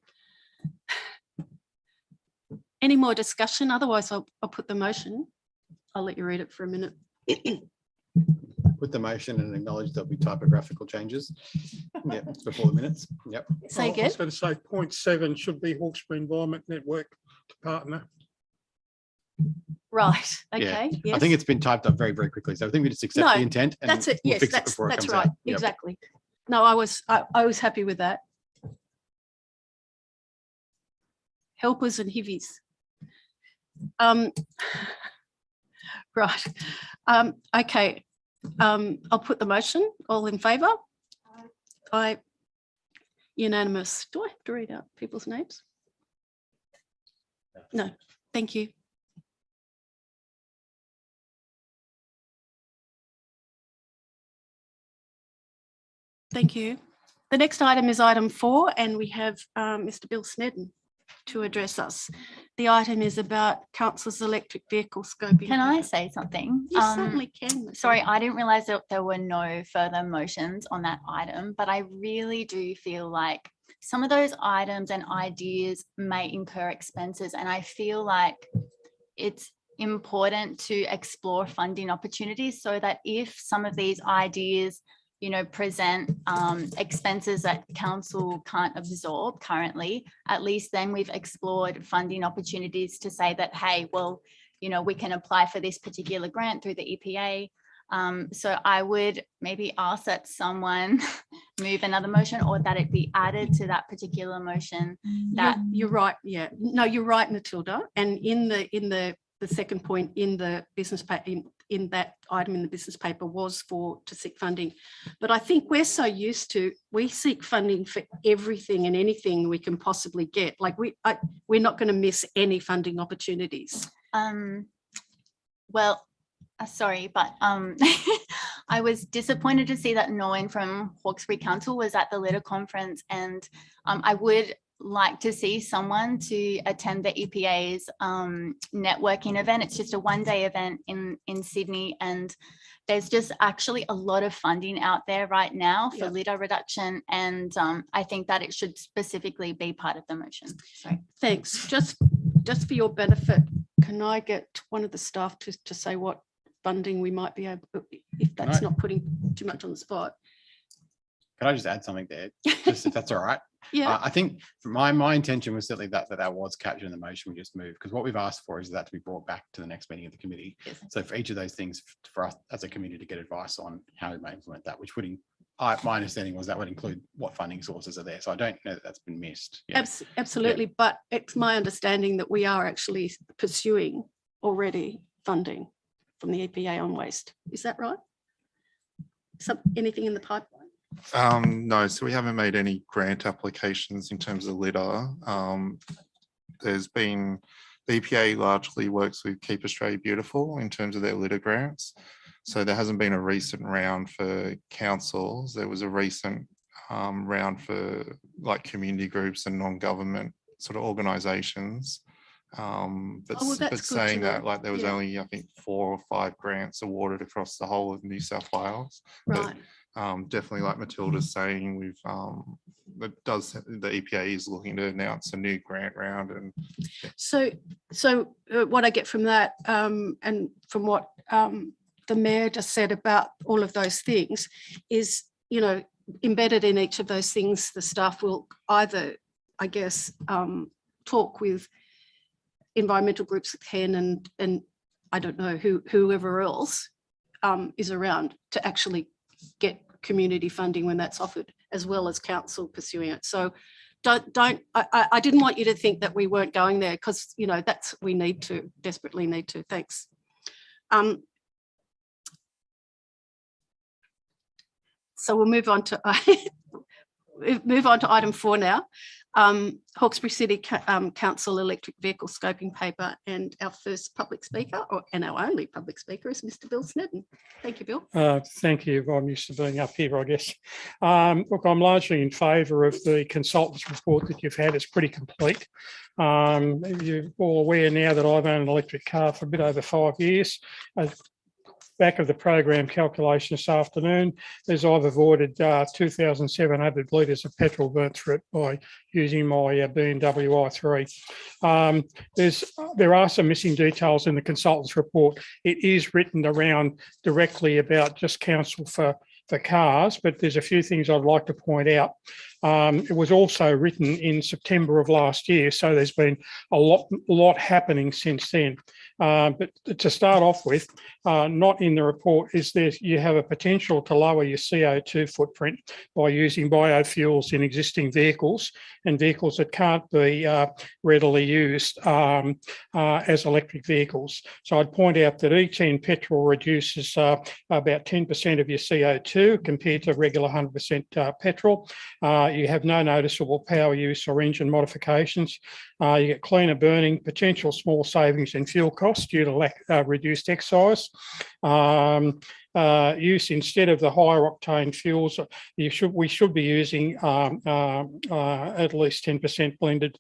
Any more discussion? Otherwise, I'll put the motion. I'll let you read it for a minute. Put the motion and acknowledge there'll be typographical changes. Yeah, before the minutes. Yep. Say I again. was going to say 0.7 should be Hawkesbury Environment Network partner. Right. Okay. Yeah. Yes. I think it's been typed up very, very quickly. So I think we just accept No, the intent. And that's it. we'll Yes, fix it that's before it comes right. out. Yep. Exactly. No, I was happy with that. Helpers and hivvies. Right. Okay. I'll put the motion. All in favour? Aye. Unanimous. Do I have to read out people's names? No. Thank you. Thank you. The next item is item 4, and we have Mr. Bill Snedden to address us. The item is about council's electric vehicle scoping. Can I say something? You certainly can. Ms. Sorry, Smith. I didn't realize that there were no further motions on that item, but I really do feel like some of those items and ideas may incur expenses, and I feel like it's important to explore funding opportunities so that if some of these ideas present expenses that council can't absorb currently, at least then we've explored funding opportunities to say that, hey, well, we can apply for this particular grant through the EPA. So I would maybe ask that someone move another motion or that it be added to that particular motion. That You're right. Yeah. No, you're right, Matilda. And in the the second point in the business in that item in the business paper was to seek funding. But I think we're so used to, we seek funding for everything and anything we can possibly get. Like we're not going to miss any funding opportunities. Well, sorry, but I was disappointed to see that no one from Hawkesbury Council was at the litter conference, and I would like to see someone to attend the EPA's networking event. It's just a one-day event in Sydney, and there's just actually a lot of funding out there right now for litter reduction, and I think that it should specifically be part of the motion. Sorry. Thanks. Just for your benefit, can I get one of the staff to say what funding we might be able, if that's not putting too much on the spot? Could I just add something there, just if that's all right? Yeah. I think my intention was certainly that was captured in the motion we just moved, because what we've asked for is that to be brought back to the next meeting of the committee. Yes. So for each of those things, for us as a committee to get advice on how we may implement that, which would, my understanding was that would include what funding sources are there. So I don't know that that's been missed. Yeah. Absolutely. Yeah. But it's my understanding that we are actually pursuing already funding from the EPA on waste. Is that right? Anything in the pipeline? No, so we haven't made any grant applications in terms of litter. There's been, the EPA largely works with Keep Australia Beautiful in terms of their litter grants. So there hasn't been a recent round for councils. There was a recent round for like community groups and non-government sort of organisations. But saying that, like, there was only, I think, 4 or 5 grants awarded across the whole of New South Wales. Right. But, definitely, like Matilda's saying, we've the EPA is looking to announce a new grant round. And so what I get from that, and from what the Mayor just said about all of those things, is, you know, embedded in each of those things, the staff will either, I guess, talk with environmental groups, Ken and I don't know whoever else is around to actually get community funding when that's offered, as well as council pursuing it. So I didn't want you to think that we weren't going there, because, you know, that's, we need to, desperately need to. Thanks. So we'll move on to item 4 now. Hawkesbury City Council electric vehicle scoping paper, and our first public speaker, and our only public speaker, is Mr. Bill Snedden. Thank you, Bill. Thank you. I'm used to being up here, I guess. Look, I'm largely in favour of the consultant's report that you've had. It's pretty complete. You're all aware now that I've owned an electric car for a bit over 5 years. Back of the program calculation this afternoon, as I've avoided 2,700 litres of petrol burnt through it by using my BMW i3. There are some missing details in the consultant's report. It is written around directly about just council for cars, but there's a few things I'd like to point out. It was also written in September of last year, so there's been a lot happening since then. But to start off with, not in the report is there, you have a potential to lower your CO2 footprint by using biofuels in existing vehicles and vehicles that can't be readily used as electric vehicles. So I'd point out that E10 petrol reduces about 10% of your CO2 compared to regular 100% petrol. You have no noticeable power use or engine modifications. You get cleaner burning, potential small savings in fuel costs due to reduced excise. Use instead of the higher octane fuels, we should be using at least 10% blended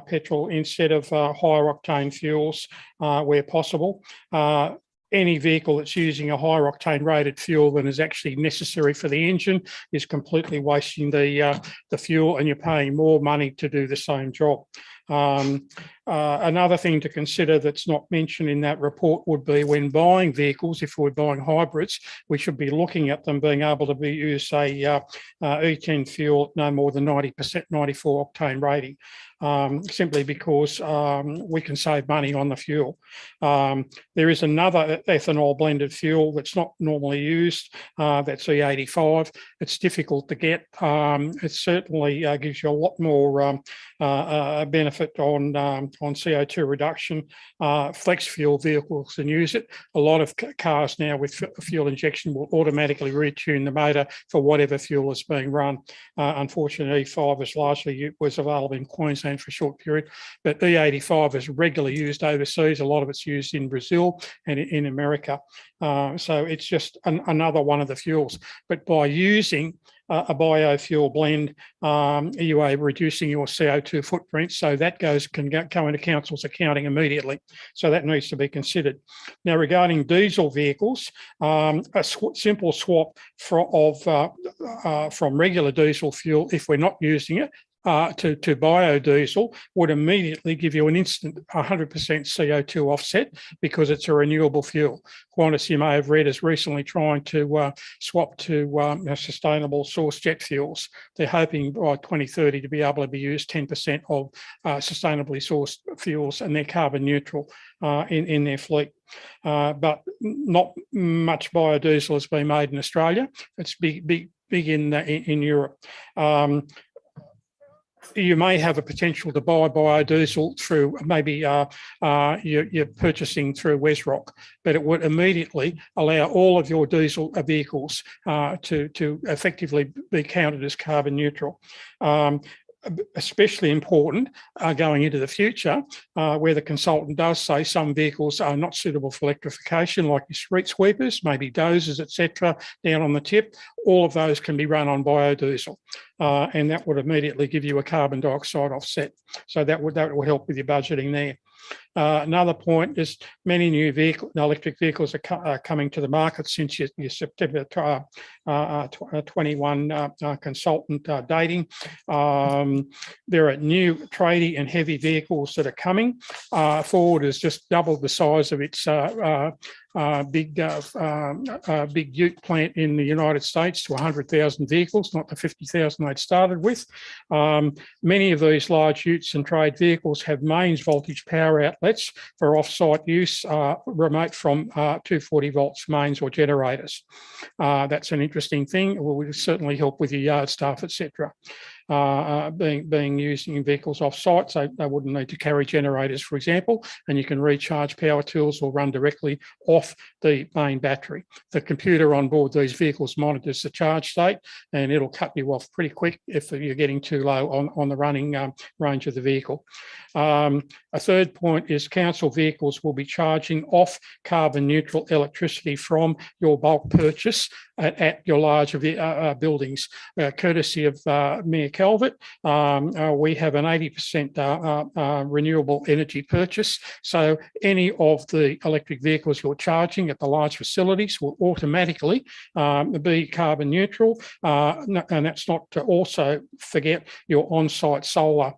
petrol instead of higher octane fuels where possible. Any vehicle that's using a higher octane rated fuel than is actually necessary for the engine is completely wasting the fuel, and you're paying more money to do the same job. Another thing to consider that's not mentioned in that report would be when buying vehicles, if we're buying hybrids, we should be looking at them being able to use a E10 fuel at no more than 90%, 94 octane rating, simply because we can save money on the fuel. There is another ethanol blended fuel that's not normally used, that's E85. It's difficult to get. It certainly gives you a lot more benefit on CO2 reduction. Flex fuel vehicles can use it. A lot of cars now with fuel injection will automatically retune the motor for whatever fuel is being run. Unfortunately, E5 was available in Queensland for a short period, but E85 is regularly used overseas. A lot of it's used in Brazil and in America. So it's just another one of the fuels. But by using a biofuel blend, you are reducing your CO2 footprint. So that can go into council's accounting immediately. So that needs to be considered. Now, regarding diesel vehicles, a simple swap from regular diesel fuel, if we're not using it, to biodiesel would immediately give you an instant 100% CO2 offset because it's a renewable fuel. Qantas, you may have read, is recently trying to swap to sustainable source jet fuels. They're hoping by 2030 to be able to be used 10% of sustainably sourced fuels, and they're carbon neutral in their fleet. But not much biodiesel has been made in Australia. It's big in Europe. You may have a potential to buy biodiesel through maybe you're purchasing through Wesrock, but it would immediately allow all of your diesel vehicles to effectively be counted as carbon neutral. Especially important going into the future, where the consultant does say some vehicles are not suitable for electrification, like your street sweepers, maybe dozers, etc., down on the tip. All of those can be run on biodiesel, and that would immediately give you a carbon dioxide offset. So that will help with your budgeting there. Another point is many new electric vehicles are coming to the market since your September 21 consultant dating. There are new tradie and heavy vehicles that are coming. Ford has just doubled the size of its big ute plant in the United States to 100,000 vehicles, not the 50,000 they'd started with. Many of these large utes and trade vehicles have mains voltage power outlets for off-site use, remote from 240 volts mains or generators. That's an interesting thing. It will certainly help with your yard staff, etc. Being used in vehicles off-site, so they wouldn't need to carry generators, for example, and you can recharge power tools or run directly off the main battery. The computer on board these vehicles monitors the charge state, and it'll cut you off pretty quick if you're getting too low on the running range of the vehicle. A third point is council vehicles will be charging off carbon neutral electricity from your bulk purchase at your larger buildings, courtesy of Mayor Calvert. We have an 80% renewable energy purchase. So any of the electric vehicles you're charging at the large facilities will automatically be carbon neutral. And that's not to also forget your on-site solar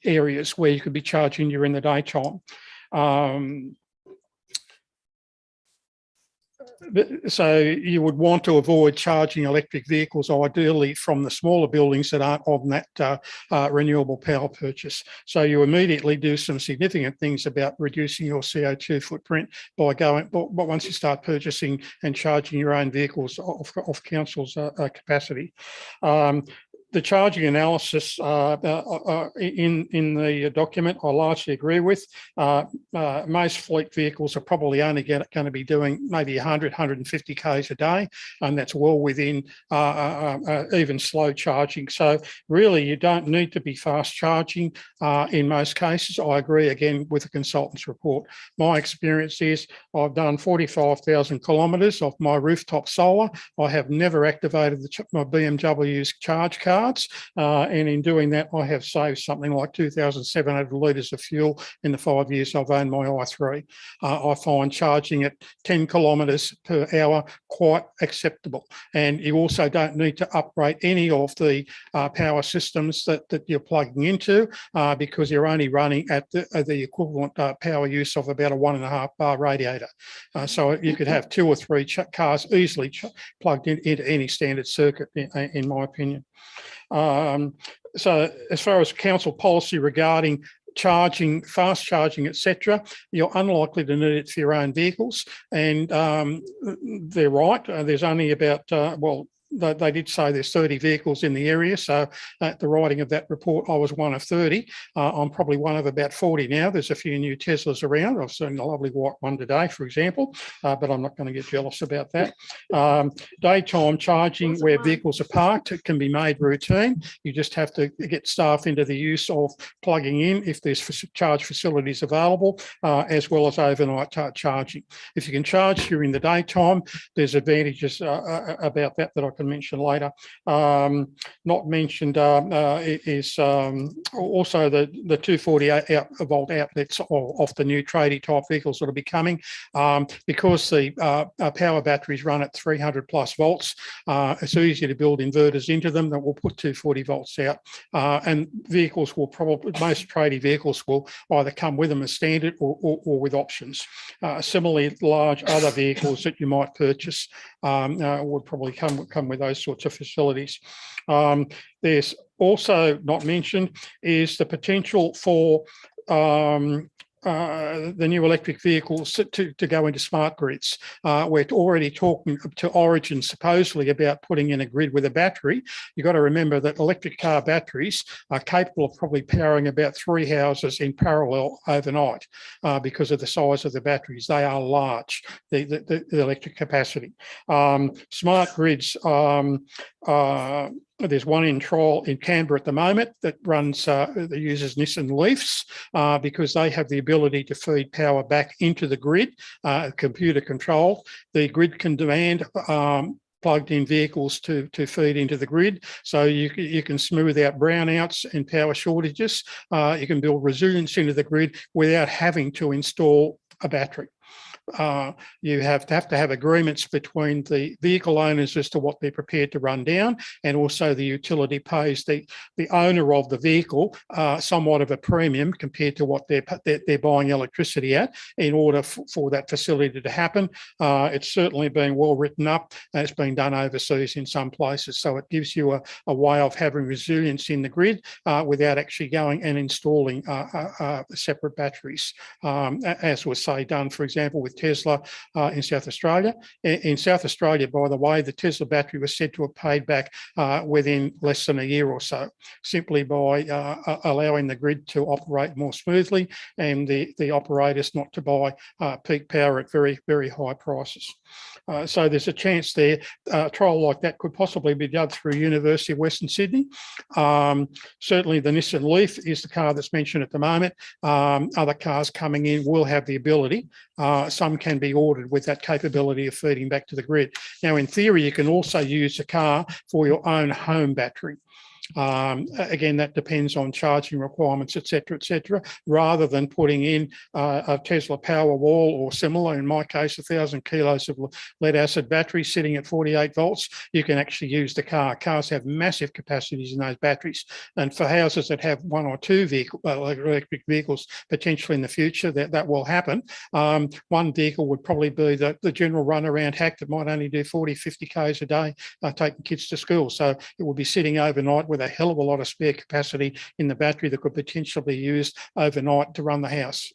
areas where you could be charging during the daytime. So you would want to avoid charging electric vehicles ideally from the smaller buildings that aren't on that renewable power purchase. So you immediately do some significant things about reducing your CO2 footprint by but once you start purchasing and charging your own vehicles off council's capacity. The charging analysis in the document, I largely agree with. Most fleet vehicles are probably only going to be doing maybe 100, 150 Ks a day, and that's well within even slow charging. So really, you don't need to be fast charging in most cases. I agree again with the consultant's report. My experience is I've done 45,000 kilometres of my rooftop solar. I have never activated my BMW's charge card. And in doing that, I have saved something like 2,700 litres of fuel in the 5 years I've owned my i3. I find charging at 10 kilometres per hour quite acceptable. And you also don't need to upgrade any of the power systems that you're plugging into because you're only running at the equivalent power use of about a 1.5 bar radiator. So you could have 2 or 3 cars easily plugged into any standard circuit, in my opinion. So as far as council policy regarding charging, fast charging, etc., you're unlikely to need it for your own vehicles. And they're right. There's only about, they did say there's 30 vehicles in the area. So at the writing of that report, I was one of 30. I'm probably one of about 40 now. There's a few new Teslas around. I've seen a lovely white one today, for example, but I'm not going to get jealous about that. Daytime charging where vehicles are parked, it can be made routine. You just have to get staff into the use of plugging in if there's charge facilities available, as well as overnight charging. If you can charge during the daytime, there's advantages about that I can mention later. Not mentioned is also the 240 volt outlets of the new tradie type vehicles that will be coming. Because the power batteries run at 300 plus volts, it's easy to build inverters into them that will put 240 volts out. And vehicles will probably, most tradie vehicles will either come with them as standard or with options. Similarly, large other vehicles that you might purchase would probably come with those sorts of facilities. There's also not mentioned is the potential for the new electric vehicles to go into smart grids. We're already talking to Origin supposedly about putting in a grid with a battery. You've got to remember that electric car batteries are capable of probably powering about 3 houses in parallel overnight because of the size of the batteries. They are large, the electric capacity. Smart grids, there's one in trial in Canberra at the moment that runs, that uses Nissan Leafs because they have the ability to feed power back into the grid, computer controlled. The grid can demand plugged in vehicles to feed into the grid. So you can smooth out brownouts and power shortages. You can build resilience into the grid without having to install a battery. You have to have agreements between the vehicle owners as to what they're prepared to run down, and also the utility pays the owner of the vehicle somewhat of a premium compared to what they're buying electricity at in order for that facility to happen. It's certainly been well written up, and it's been done overseas in some places. So it gives you a way of having resilience in the grid without actually going and installing separate batteries, as was say done, for example, with Tesla in South Australia. In South Australia, by the way, the Tesla battery was said to have paid back within less than a year or so, simply by allowing the grid to operate more smoothly and the operators not to buy peak power at very, very high prices. So there's a chance there. A trial like that could possibly be done through University of Western Sydney. Certainly the Nissan Leaf is the car that's mentioned at the moment. Other cars coming in will have the ability. Some can be ordered with that capability of feeding back to the grid. Now, in theory, you can also use a car for your own home battery. Again, that depends on charging requirements, et cetera, rather than putting in a Tesla Powerwall or similar, in my case, 1,000 kilos of lead acid battery sitting at 48 volts. You can actually use the car. Cars have massive capacities in those batteries. And for houses that have 1 or 2 electric vehicles potentially in the future, that will happen. One vehicle would probably be the general run around hack that might only do 40, 50 Ks a day taking kids to school. So it will be sitting overnight with a hell of a lot of spare capacity in the battery that could potentially be used overnight to run the house.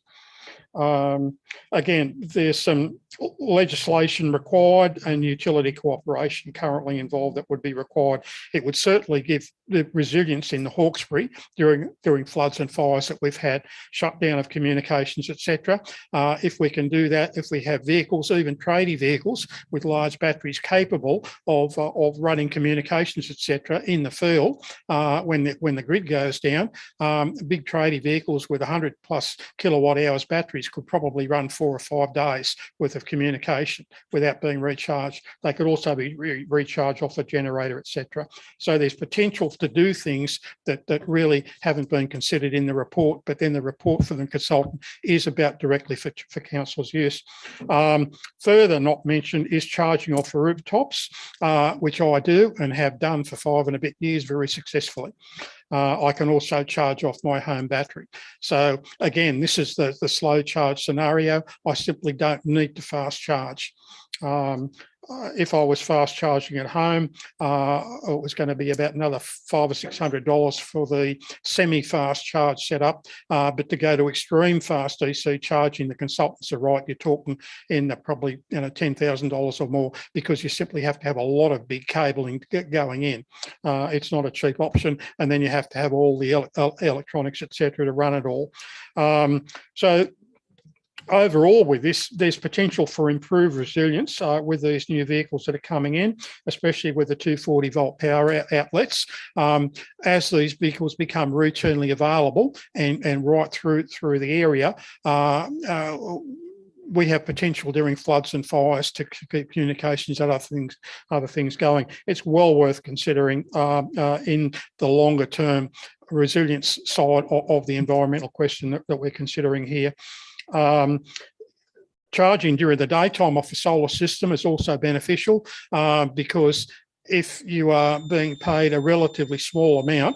Again, there's some legislation required and utility cooperation currently involved that would be required. It would certainly give the resilience in the Hawkesbury during floods and fires that we've had, shutdown of communications, etc. If we can do that, if we have vehicles, even tradie vehicles with large batteries capable of running communications, etc. in the field when the grid goes down, big tradie vehicles with 100 plus kilowatt hours batteries could probably run 4 or 5 days worth of communication without being recharged. They could also be recharged off a generator, etc. So there's potential to do things that really haven't been considered in the report, but then the report for the consultant is about directly for council's use. Further not mentioned is charging off the rooftops, which I do and have done for 5 and a bit years very successfully. I can also charge off my home battery. So again, this is the slow charge scenario. I simply don't need to fast charge. if I was fast charging at home, it was going to be about another $500 or $600 for the semi-fast charge setup. But to go to extreme fast DC charging, the consultants are right. You're talking in the probably $10,000 or more, because you simply have to have a lot of big cabling going in. It's not a cheap option, and then you have to have all the electronics, etc., to run it all. So overall, with this, there's potential for improved resilience with these new vehicles that are coming in, especially with the 240 volt power outlets. As these vehicles become routinely available and right through the area, we have potential during floods and fires to keep communications and other things going. It's well worth considering in the longer term resilience side of the environmental question that we're considering here. Charging during the daytime off a solar system is also beneficial because if you are being paid a relatively small amount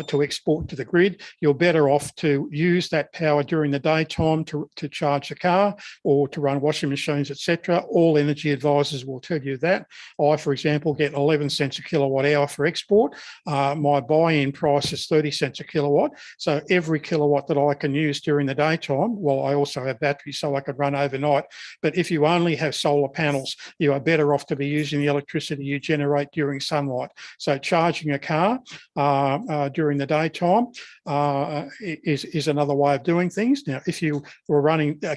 to export to the grid, you're better off to use that power during the daytime to charge the car or to run washing machines, etc. All energy advisors will tell you that. I, for example, get 11 cents a kilowatt hour for export. My buy-in price is 30 cents a kilowatt. So every kilowatt that I can use during the daytime, well, I also have batteries so I could run overnight. But if you only have solar panels, you are better off to be using the electricity you generate during sunlight. So charging a car during the daytime is another way of doing things. Now, if you were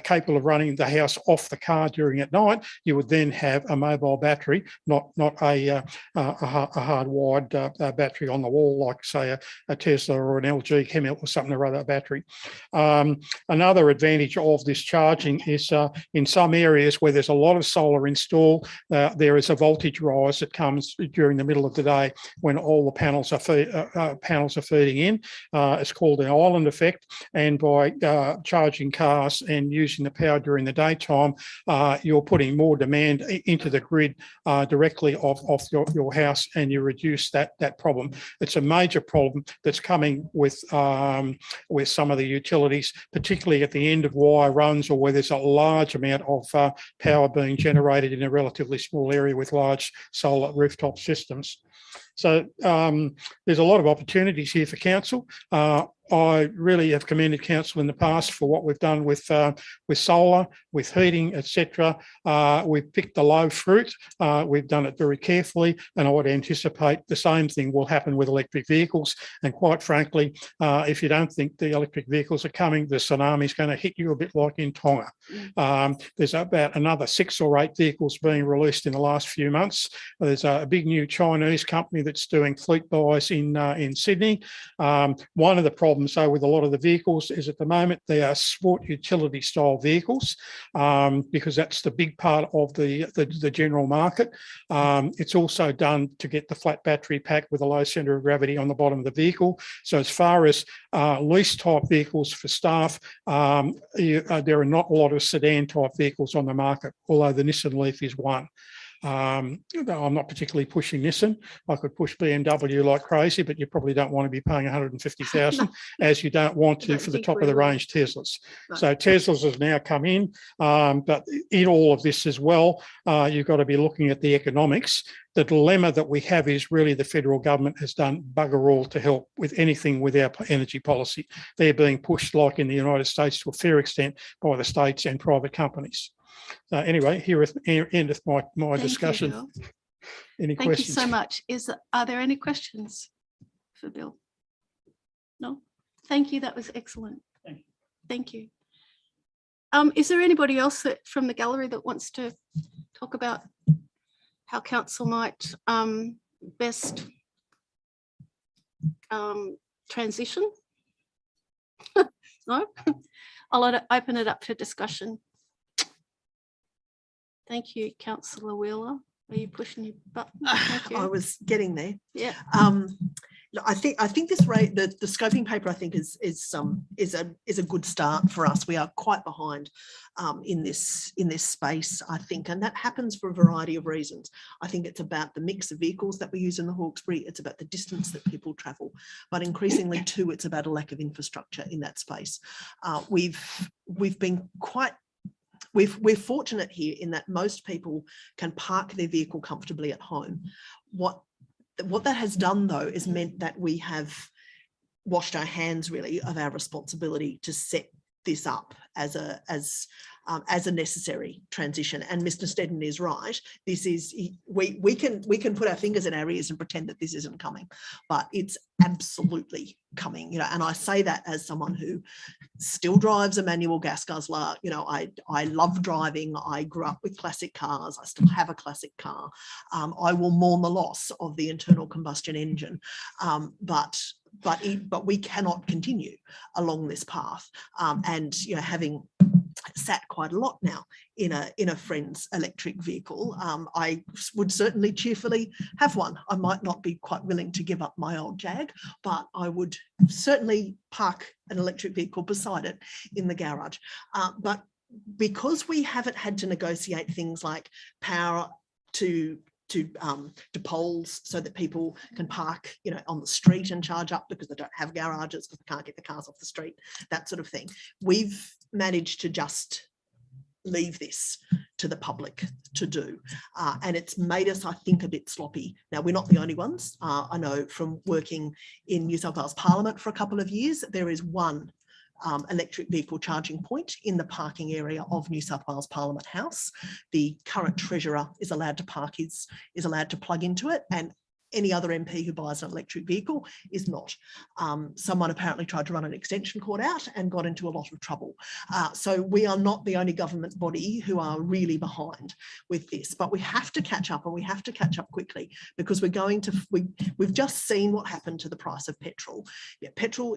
capable of running the house off the car during at night, you would then have a mobile battery, not a hardwired battery on the wall, like say a Tesla or an LG Chem or something or other battery. Another advantage of this charging is in some areas where there's a lot of solar installed, there is a voltage rise that comes during the middle of the day when all the panels are feeding in. It's called an island effect, and by charging cars and using the power during the daytime, you're putting more demand into the grid directly off your house, and you reduce that problem. It's a major problem that's coming with some of the utilities, particularly at the end of wire runs or where there's a large amount of power being generated in a relatively small area with large solar rooftop systems. So there's a lot of opportunities here for council. I really have commended council in the past for what we've done with solar, with heating, etc. We've picked the low fruit. We've done it very carefully, and I would anticipate the same thing will happen with electric vehicles. And quite frankly, if you don't think the electric vehicles are coming, the tsunami is going to hit you a bit like in Tonga. There's about another 6 or 8 vehicles being released in the last few months. There's a big new Chinese company that's doing fleet buys in Sydney. One of the problems with a lot of the vehicles is at the moment they are sport utility style vehicles because that's the big part of the general market. It's also done to get the flat battery pack with a low centre of gravity on the bottom of the vehicle. So as far as lease type vehicles for staff, there are not a lot of sedan type vehicles on the market, although the Nissan Leaf is one. I'm not particularly pushing Nissan. I could push BMW like crazy, but you probably don't want to be paying 150,000 as you don't want to for the top of the range Teslas. Right. So Teslas has now come in, but in all of this as well, you've got to be looking at the economics. The dilemma that we have is really the federal government has done bugger all to help with anything with our energy policy. They're being pushed, like in the United States, to a fair extent by the states and private companies. Anyway, here endeth my discussion. Any questions? Thank you so much. Are there any questions for Bill? No? Thank you. That was excellent. Thank you. Is there anybody else from the gallery that wants to talk about how council might best transition? No? I'll open it up for discussion. Thank you, Councillor Wheeler. Are you pushing your button? I was getting there. Yeah. I think this rate, the scoping paper, I think is a good start for us. We are quite behind in this space, I think, and that happens for a variety of reasons. I think it's about the mix of vehicles that we use in the Hawkesbury. It's about the distance that people travel, but increasingly too, it's about a lack of infrastructure in that space. We've been quite we're fortunate here in that most people can park their vehicle comfortably at home. What that has done, though, is meant that we have washed our hands really of our responsibility to set this up as a necessary transition. And Mr. Steddon is right. This is we can put our fingers in our ears and pretend that this isn't coming, but it's absolutely coming. You know, and I say that as someone who still drives a manual gas guzzler. You know, I love driving. I grew up with classic cars. I still have a classic car. I will mourn the loss of the internal combustion engine, but we cannot continue along this path. And you know, having sat quite a lot now in a friend's electric vehicle, I would certainly cheerfully have one. I might not be quite willing to give up my old Jag, but I would certainly park an electric vehicle beside it in the garage. But because we haven't had to negotiate things like power to poles so that people can park, you know, on the street and charge up because they don't have garages because they can't get the cars off the street, that sort of thing. We've managed to just leave this to the public to do. And it's made us, I think, a bit sloppy. Now, we're not the only ones. I know from working in New South Wales Parliament for a couple of years, there is one electric vehicle charging point in the parking area of New South Wales Parliament House. The current treasurer is allowed to park, is allowed to plug into it, and any other MP who buys an electric vehicle is not. Someone apparently tried to run an extension cord out and got into a lot of trouble. So we are not the only government body who are really behind with this, but we have to catch up, and we have to catch up quickly, because we've just seen what happened to the price of petrol. Yeah, petrol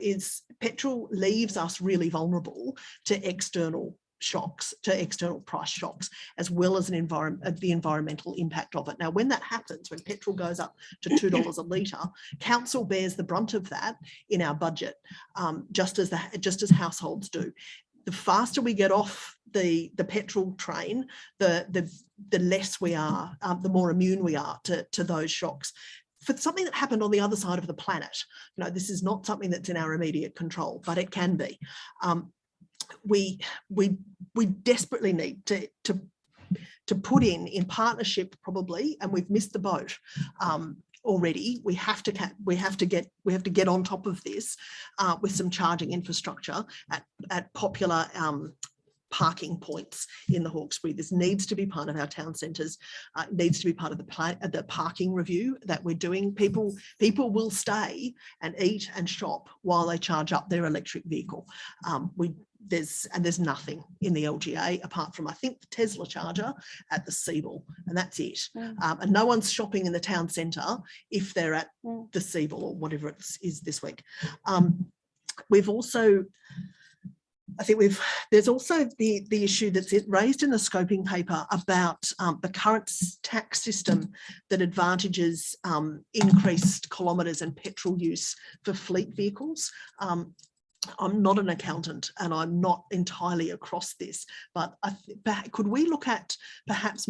leaves us really vulnerable to external shocks, to external price shocks, as well as the environmental impact of it. Now, when that happens, when petrol goes up to $2 a litre, council bears the brunt of that in our budget, just as households do. The faster we get off the petrol train, the less we are, the more immune we are to those shocks. For something that happened on the other side of the planet, you know, this is not something that's in our immediate control, but it can be. We desperately need to put in partnership, probably, and we've missed the boat already. We have to get on top of this with some charging infrastructure at popular parking points in the Hawkesbury. This needs to be part of our town centres. Needs to be part of the parking review that we're doing. People will stay and eat and shop while they charge up their electric vehicle. There's nothing in the LGA apart from, I think, the Tesla charger at the Seabull, and that's it. And no one's shopping in the town centre if they're at the Seabull or whatever it is this week. We've also, there's also the issue that's raised in the scoping paper about the current tax system that advantages increased kilometres and petrol use for fleet vehicles. I'm not an accountant and I'm not entirely across this, but could we look at perhaps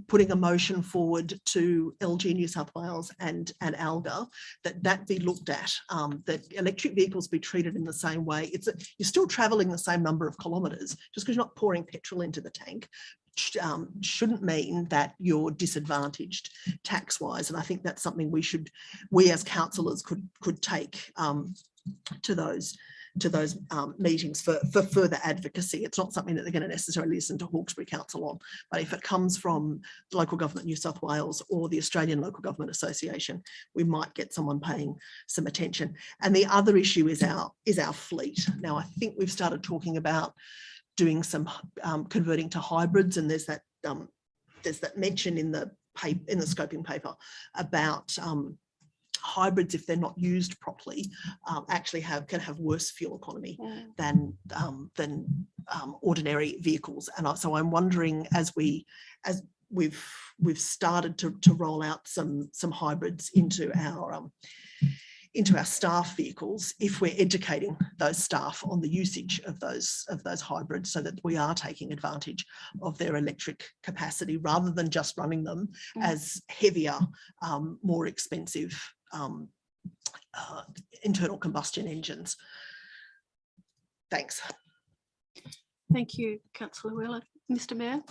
putting a motion forward to LG New South Wales and ALGA that be looked at, that electric vehicles be treated in the same way. You're still travelling the same number of kilometres, just because you're not pouring petrol into the tank shouldn't mean that you're disadvantaged tax-wise. And I think that's something we as councillors could take to those meetings for further advocacy. It's not something that they're going to necessarily listen to Hawkesbury Council on, but if it comes from Local Government New South Wales or the Australian Local Government Association, we might get someone paying some attention. And the other issue is our fleet. Now, I think we've started talking about doing some converting to hybrids, and there's that mention in the scoping paper about hybrids, if they're not used properly, actually can have worse fuel economy than ordinary vehicles. And so I'm wondering, as we've started to roll out some hybrids into our staff vehicles, if we're educating those staff on the usage of those hybrids, so that we are taking advantage of their electric capacity rather than just running them as heavier, more expensive internal combustion engines. Thanks. Thank you, councillor Wheeler. Mr Mayor?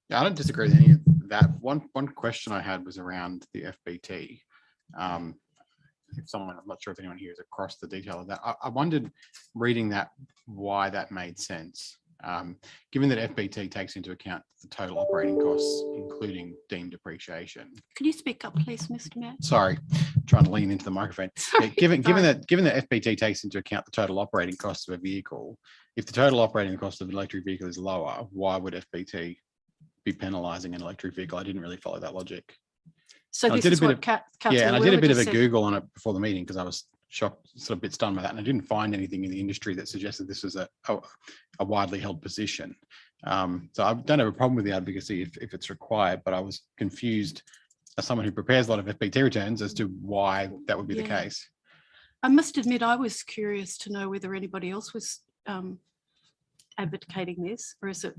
Yeah, I don't disagree with any of that. One question I had was around the FBT. If someone, I'm not sure if anyone here is across the detail of that. I wondered, reading that, why that made sense. Given that FBT takes into account the total operating costs, including deemed depreciation. Could you speak up, please, Mr Mayor? Sorry, trying to lean into the microphone. Yeah, given sorry. that FBT takes into account the total operating costs of a vehicle, if the total operating cost of an electric vehicle is lower, why would FBT be penalising an electric vehicle? I didn't really follow that logic. So I this did a is bit what of- councillor Yeah, and I did Wheeler a bit of just a said. Google on it before the meeting because I was shocked, sort of a bit stunned by that, and I didn't find anything in the industry that suggested this was a widely held position. So I don't have a problem with the advocacy if it's required, but I was confused as someone who prepares a lot of FBT returns as to why that would be the Yeah. case. I must admit, I was curious to know whether anybody else was advocating this, or is it?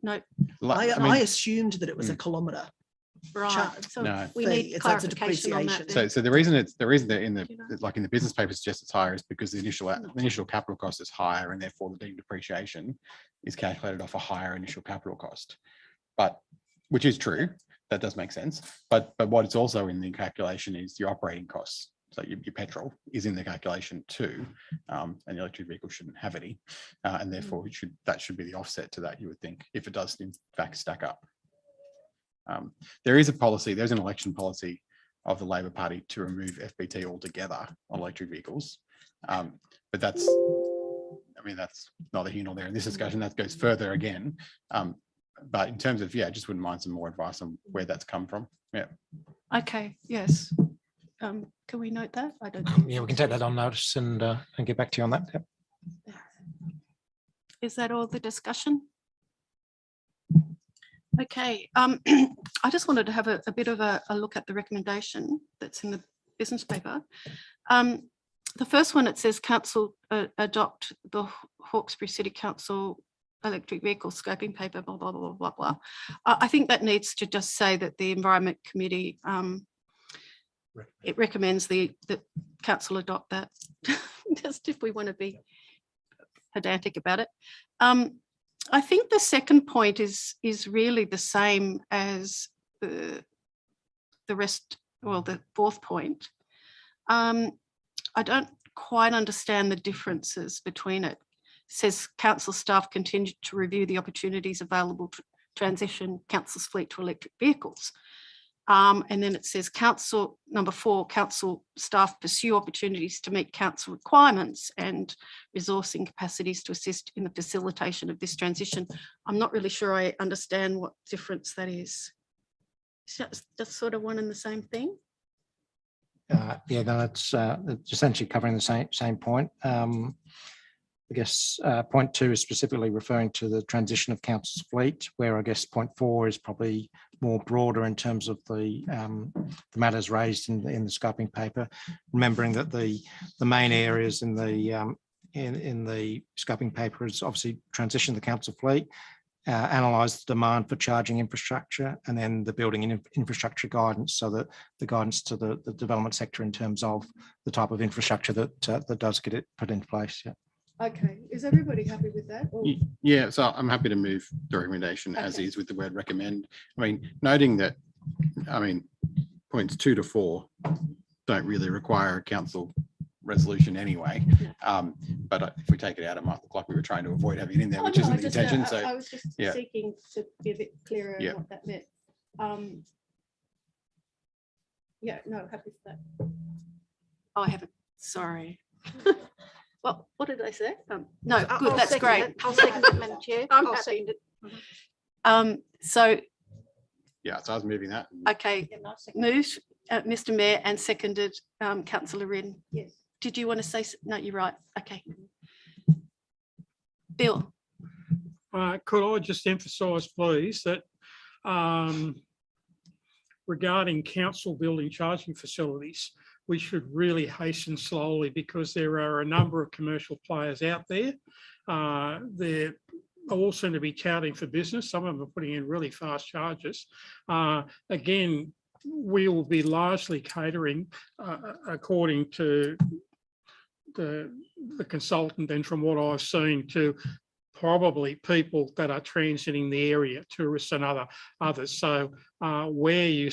No, I assumed that it was a kilometre. right. Charge. So No. we Fee. need It's that's a clarification on that. depreciation. So the reason that in the You know. like in the business paper suggests it's higher is because the initial capital cost is higher, and therefore the deemed depreciation is calculated off a higher initial capital cost. But which is true, that does make sense. But what it's also in the calculation is your operating costs. So your petrol is in the calculation too, and the electric vehicle shouldn't have any, and therefore that should be the offset to that, you would think, if it does in fact stack up. There is a policy, there's an election policy of the Labor Party to remove FBT altogether on electric vehicles, but that's neither here nor there in this discussion. That goes further again, but in terms of just wouldn't mind some more advice on where that's come from. Yeah. Okay. Yes. Can we note that? I don't. Yeah, we can take that on notice and get back to you on that. Yep. Is that all the discussion? Okay, I just wanted to have a bit of a look at the recommendation that's in the business paper. The first one, it says council adopt the Hawkesbury City Council electric vehicle scoping paper, blah, blah, blah, blah, blah. I think that needs to just say that the Environment Committee, it recommends the council adopt that, just if we want to be pedantic about it. I think the second point is really the same as the rest, well, the fourth point. I don't quite understand the differences between it. It says council staff continue to review the opportunities available to transition council's fleet to electric vehicles. And then it says council, number 4, council staff pursue opportunities to meet council requirements and resourcing capacities to assist in the facilitation of this transition. I'm not really sure I understand what difference that is. Is that sort of one and the same thing? Yeah, no, it's essentially covering the same point. I guess point 2 is specifically referring to the transition of council's fleet, where I guess point 4 is probably more broader in terms of the matters raised in the scoping paper. Remembering that the main areas in the scoping paper is obviously transition the council fleet, analyse the demand for charging infrastructure, and then the building and infrastructure guidance, so that the guidance to the development sector in terms of the type of infrastructure that does get it put into place. Yeah. Okay, is everybody happy with that? Or- Yeah, so I'm happy to move the recommendation as is with the word recommend. I mean, noting that, points 2 to 4 don't really require a council resolution anyway. But if we take it out, it might look like we were trying to avoid having it in there, Oh, which no, isn't I the just, intention. So I was just yeah. seeking to be a bit clearer Yeah. on what that meant. Yeah, no, happy for that. Oh, I haven't, sorry. Well, what did I say? No, good, I'll that's second great. it. I'll second it, Madam Chair. I'm I'll happy. second it. So, yeah, so I was moving that. okay, moved, Mr Mayor, and seconded councillor Wren. Yes. Did you want to say, no, you're right, okay. Bill, Could I just emphasise, please, that regarding council building charging facilities, we should really hasten slowly because there are a number of commercial players out there. They all seem to be touting for business. Some of them are putting in really fast charges. Again, we will be largely catering, according to the consultant and from what I've seen, to probably people that are transiting the area, tourists and others. So where you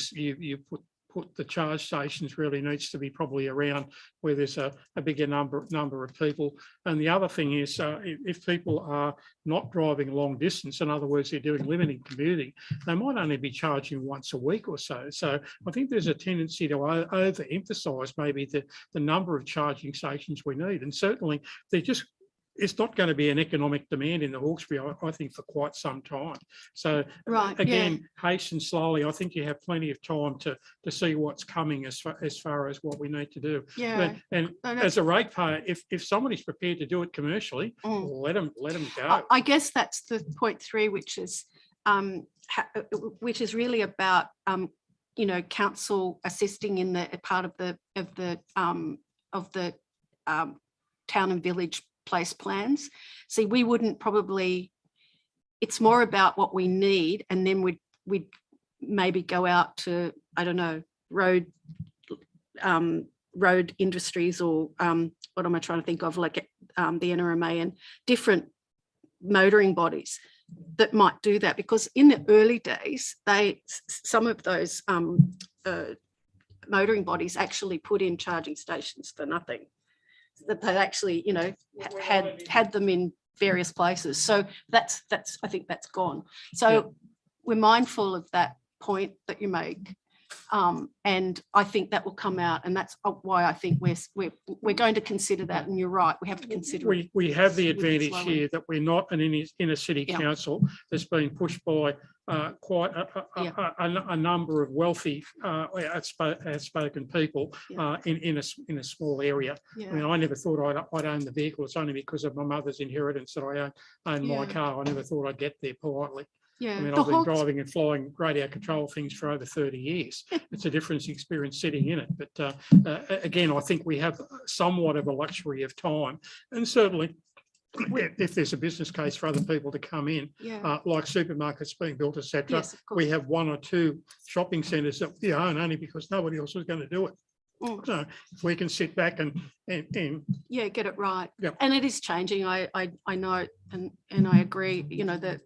put the charge stations really needs to be probably around where there's a bigger number of people. And the other thing is, if people are not driving long distance, in other words, they're doing limited commuting, they might only be charging once a week or so. So I think there's a tendency to overemphasize maybe the number of charging stations we need. And certainly it's not going to be an economic demand in the Hawkesbury, I think, for quite some time. So Right, again, hasten slowly. I think you have plenty of time to see what's coming as far as what we need to do. Yeah. And as a ratepayer, if somebody's prepared to do it commercially, let them go. I guess that's the point 3, which is really about council assisting in the part of the town and village place plans. See, we wouldn't probably, it's more about what we need, and then we'd maybe go out to, I don't know, road industries, or what am I trying to think of, like the NRMA and different motoring bodies that might do that, because in the early days, some of those motoring bodies actually put in charging stations for nothing. That they actually, had them in various places. So that's I think that's gone. So we're mindful of that point that you make, and I think that will come out, and that's why I think we're going to consider that. And you're right, we have to consider it. We have the Moving advantage slowly. here that we're not an inner city council that's been pushed by quite a number of wealthy outspoken people in a small area. I mean, I never thought I'd own the vehicle. It's only because of my mother's inheritance that I own my car. I never thought I'd get there politely. Yeah, I mean, I've been driving and flying radio control things for over 30 years. It's a different experience sitting in it. But again, I think we have somewhat of a luxury of time. And certainly, if there's a business case for other people to come in, like supermarkets being built, etc., yes, of course. we have 1 or 2 shopping centres that we own only because nobody else is going to do it. So if we can sit back and get it right. Yep. And it is changing. I know, and I agree, that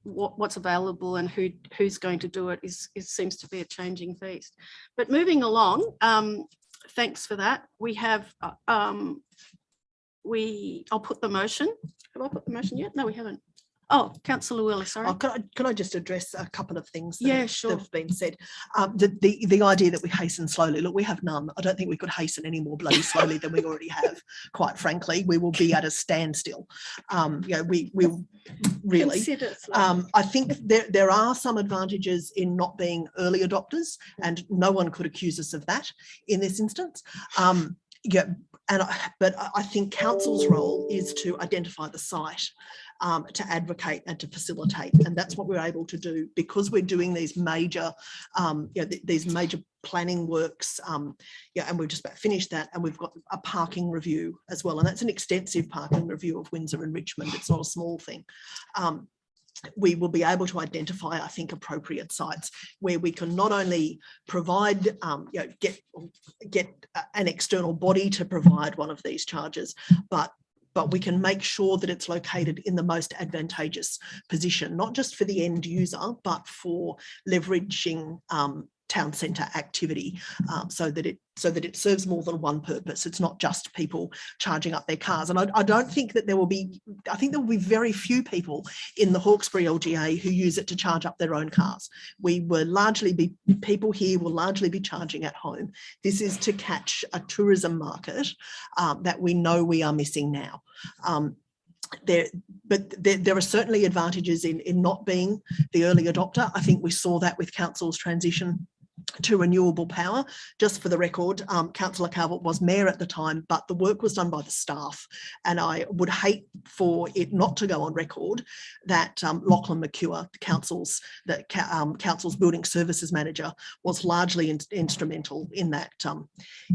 what's available and who's going to do it seems to be a changing feast. But moving along, thanks for that. We have I'll put the motion. Have I put the motion yet? No, we haven't. Oh, Councillor Wheeler, sorry. Can I just address a couple of things Sure. that have been said? The idea that we hasten slowly, look, we have none. I don't think we could hasten any more bloody slowly than we already have, quite frankly. We will be at a standstill. We really, I think there are some advantages in not being early adopters, and no one could accuse us of that in this instance. But I think council's role is to identify the site, to advocate and to facilitate, and that's what we're able to do because we're doing these major, these major planning works. And we've just about finished that, and we've got a parking review as well, and that's an extensive parking review of Windsor and Richmond. It's not a small thing. We will be able to identify, I think, appropriate sites where we can not only provide, get an external body to provide one of these charges, but we can make sure that it's located in the most advantageous position, not just for the end user, but for leveraging town centre activity, so that it serves more than one purpose. It's not just people charging up their cars. And I don't think that I think there will be very few people in the Hawkesbury LGA who use it to charge up their own cars. People here will largely be charging at home. This is to catch a tourism market that we know we are missing now. There are certainly advantages in not being the early adopter. I think we saw that with council's transition to renewable power. Just for the record, Councillor Calvert was mayor at the time, but the work was done by the staff, and I would hate for it not to go on record that Lachlan McCure, council's building services manager, was largely instrumental in that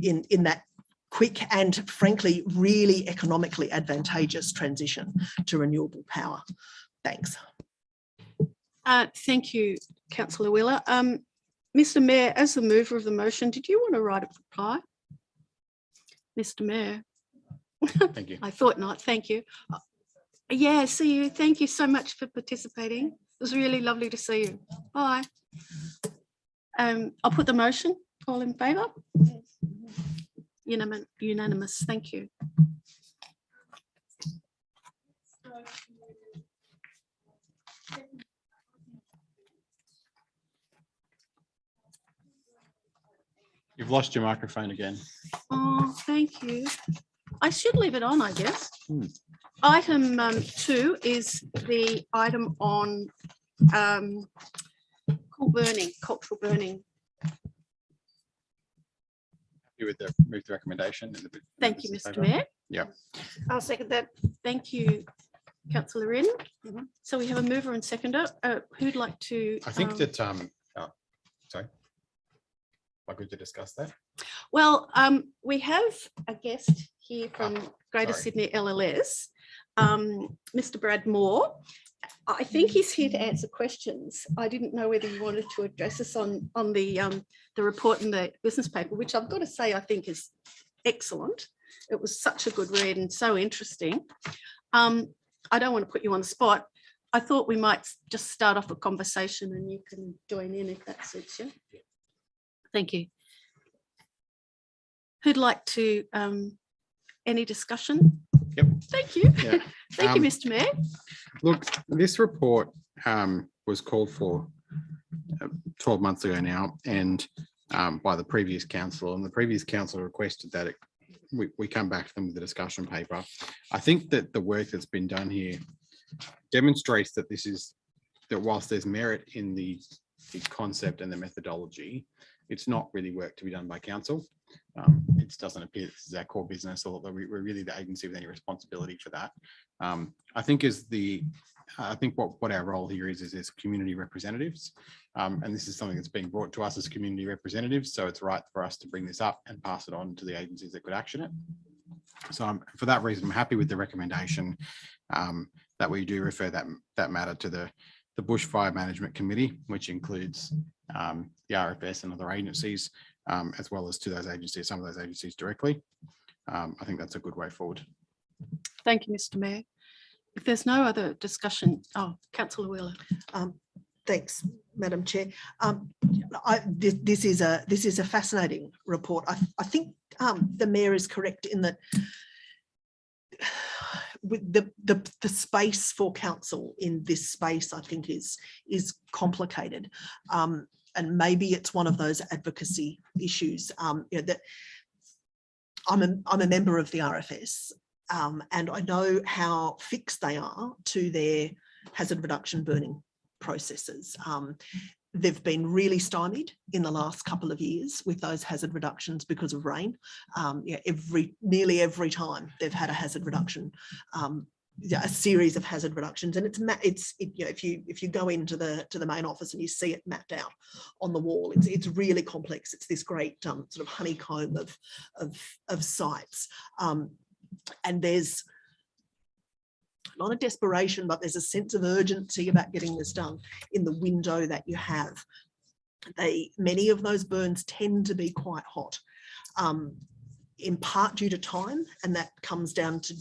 in that quick and frankly really economically advantageous transition to renewable power. Thanks. Thank you, Councillor Wheeler. Mr. Mayor, as the mover of the motion, did you want to write a reply? Mr. Mayor. Thank you. I thought not. Thank you. Yeah, see you. Thank you so much for participating. It was really lovely to see you. Bye. I'll put the motion. All in favour? Unanimous. Thank you. You've lost your microphone again. Oh, thank you. I should leave it on, I guess. Hmm. Item 2 is the item on cool burning, cultural burning. You with the move the recommendation. Thank you, Mr. Mayor. Yeah. I'll second that. Thank you, Councillor Wren. So we have a mover and seconder. Who'd like to? I think that, sorry. Am I good to discuss that? Well, we have a guest here from Greater sorry. Sydney LLS, Mr. Brad Moore. I think he's here to answer questions. I didn't know whether you wanted to address us on the report in the business paper, which I've got to say I think is excellent. It was such a good read and so interesting. I don't want to put you on the spot. I thought we might just start off a conversation and you can join in if that suits you. Thank you. Who'd like to, any discussion? Yep. Thank you. Yeah. Thank you, Mr. Mayor. Look, this report was called for 12 months ago now, and by the previous council, and the previous council requested that we come back to them with a discussion paper. I think that the work that's been done here demonstrates that that whilst there's merit in the concept and the methodology, it's not really work to be done by council. It doesn't appear this is our core business, although we're really the agency with any responsibility for that. I think what our role here is as community representatives, and this is something that's being brought to us as community representatives. So it's right for us to bring this up and pass it on to the agencies that could action it. So for that reason, I'm happy with the recommendation that we do refer that matter to the Bushfire Management Committee, which includes the RFS and other agencies, as well as to those agencies, some of those agencies directly. I think that's a good way forward. Thank you, Mr. Mayor. If there's no other discussion, Councillor Wheeler. Thanks, Madam Chair. This is a fascinating report. I think the Mayor is correct in that with the space for council in this space, I think is complicated. And maybe it's one of those advocacy issues. That I'm a member of the RFS, and I know how fixed they are to their hazard reduction burning processes. They've been really stymied in the last couple of years with those hazard reductions because of rain. Nearly every time they've had a hazard reduction, a series of hazard reductions, and if you go into the main office and you see it mapped out on the wall, it's really complex. It's this great sort of honeycomb of sites, and there's not a desperation, but there's a sense of urgency about getting this done in the window that you have. Many of those burns tend to be quite hot, in part due to time, and that comes down to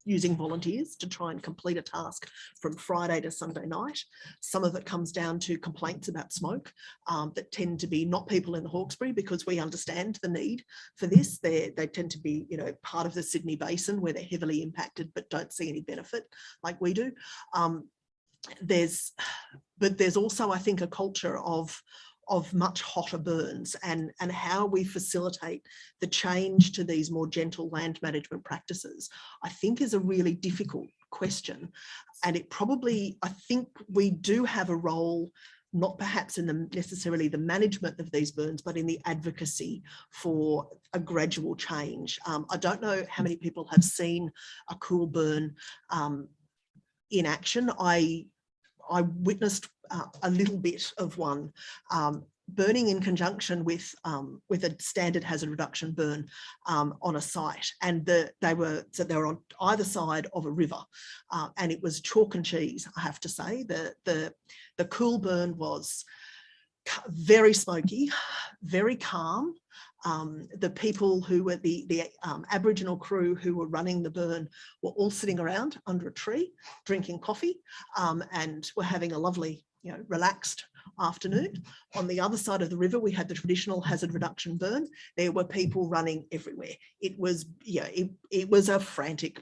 using volunteers to try and complete a task from Friday to Sunday night. Some of it comes down to complaints about smoke that tend to be not people in the Hawkesbury, because we understand the need for this. They tend to be, part of the Sydney Basin where they're heavily impacted but don't see any benefit like we do. But there's also, I think, a culture of much hotter burns, and how we facilitate the change to these more gentle land management practices, I think is a really difficult question. And I think we do have a role, not perhaps in necessarily the management of these burns, but in the advocacy for a gradual change. I don't know how many people have seen a cool burn in action. I witnessed a little bit of one burning in conjunction with a standard hazard reduction burn on a site, and they were on either side of a river, and it was chalk and cheese, I have to say. The cool burn was very smoky, very calm, The people who were the Aboriginal crew who were running the burn were all sitting around under a tree, drinking coffee, and were having a lovely, relaxed afternoon. On the other side of the river, we had the traditional hazard reduction burn. There were people running everywhere. It was, it was a frantic,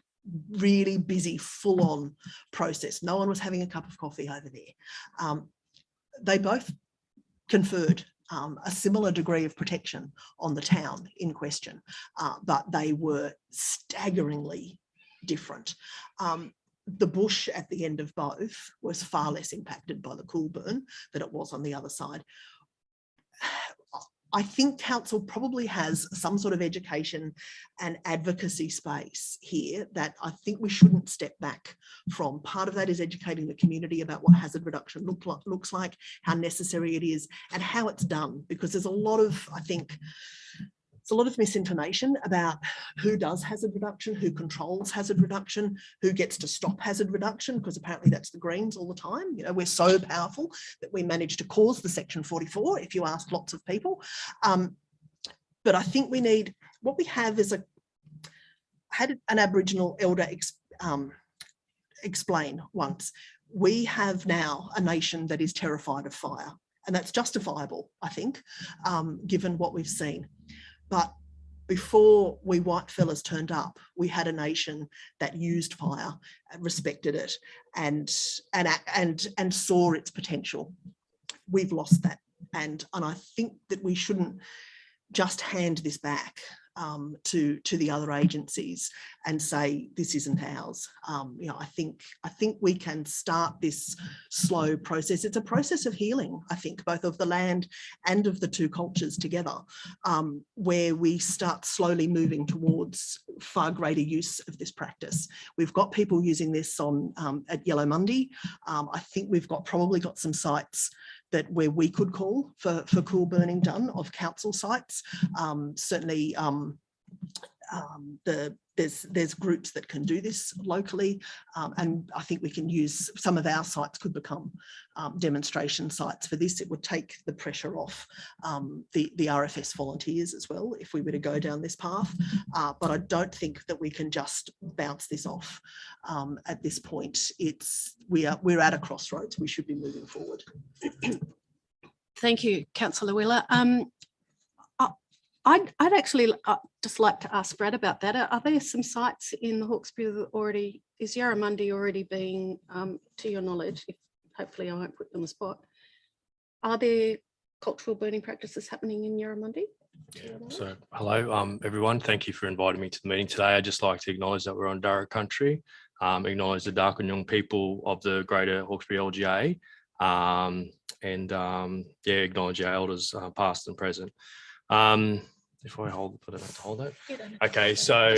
really busy, full-on process. No one was having a cup of coffee over there. They both conferred a similar degree of protection on the town in question, but they were staggeringly different. The bush at the end of both was far less impacted by the cool burn than it was on the other side. I think council probably has some sort of education and advocacy space here that I think we shouldn't step back from. Part of that is educating the community about what hazard reduction looks like, how necessary it is, and how it's done, because there's a lot of, I think, it's a lot of misinformation about who does hazard reduction, who controls hazard reduction, who gets to stop hazard reduction, because apparently that's the Greens all the time. We're so powerful that we manage to cause the Section 44, if you ask lots of people. But I think we need, what we have is had an Aboriginal elder explain once, we have now a nation that is terrified of fire. And that's justifiable, I think, given what we've seen. But before we white fellas turned up, we had a nation that used fire, respected it, and saw its potential. We've lost that, and I think that we shouldn't just hand this back to the other agencies and say this isn't ours. I think we can start this slow process. It's a process of healing, I think, both of the land and of the two cultures together, where we start slowly moving towards far greater use of this practice. We've got people using this at Yellow Monday. I think we've probably got some sites where we could call for cool burning done of council sites. Certainly, there's groups that can do this locally, and I think we can use, some of our sites could become demonstration sites for this. It would take the pressure off the RFS volunteers as well if we were to go down this path, but I don't think that we can just bounce this off at this point. We're at a crossroads. We should be moving forward. Thank you, Councillor Wheeler. I'd actually just like to ask Brad about that. Are there some sites in the Hawkesbury that is Yarramundi already being, to your knowledge, hopefully I won't put you on the spot, are there cultural burning practices happening in Yarramundi? So hello everyone, thank you for inviting me to the meeting today. I'd just like to acknowledge that we're on Darug country, acknowledge the Darkinjung people of the greater Hawkesbury LGA, acknowledge our elders past and present. If I hold, I don't have to hold that. Okay, so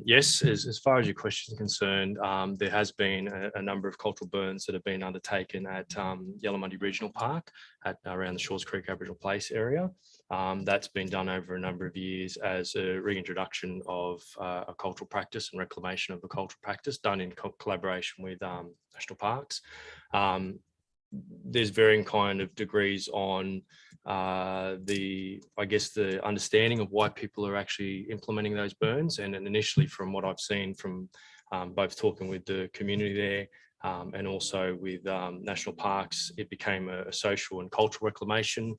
yes, as far as your question is concerned, there has been a number of cultural burns that have been undertaken at Yarramundi Regional Park around the Shores Creek Aboriginal Place area. That's been done over a number of years as a reintroduction of a cultural practice and reclamation of a cultural practice done in collaboration with national parks. There's varying kind of degrees on the understanding of why people are actually implementing those burns. And initially, from what I've seen from both talking with the community there and also with national parks, it became a social and cultural reclamation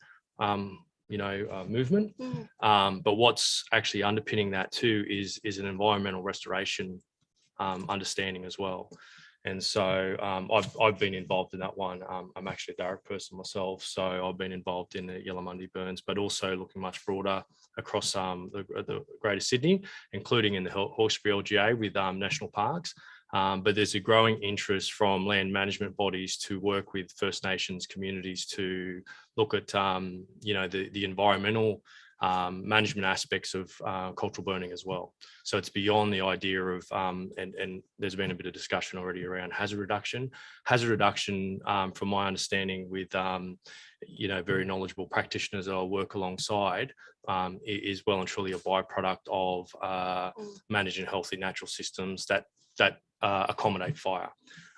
movement. But what's actually underpinning that too is an environmental restoration understanding as well. And so I've been involved in that one. I'm actually a Chairperson myself, so I've been involved in the Yarramundi burns, but also looking much broader across the Greater Sydney, including in the Hawkesbury LGA with national parks. But there's a growing interest from land management bodies to work with First Nations communities to look at the environmental management aspects of cultural burning as well. So it's beyond the idea of, and there's been a bit of discussion already around hazard reduction. Hazard reduction, from my understanding with, very knowledgeable practitioners that I'll work alongside, is well and truly a byproduct of managing healthy natural systems that that accommodate fire.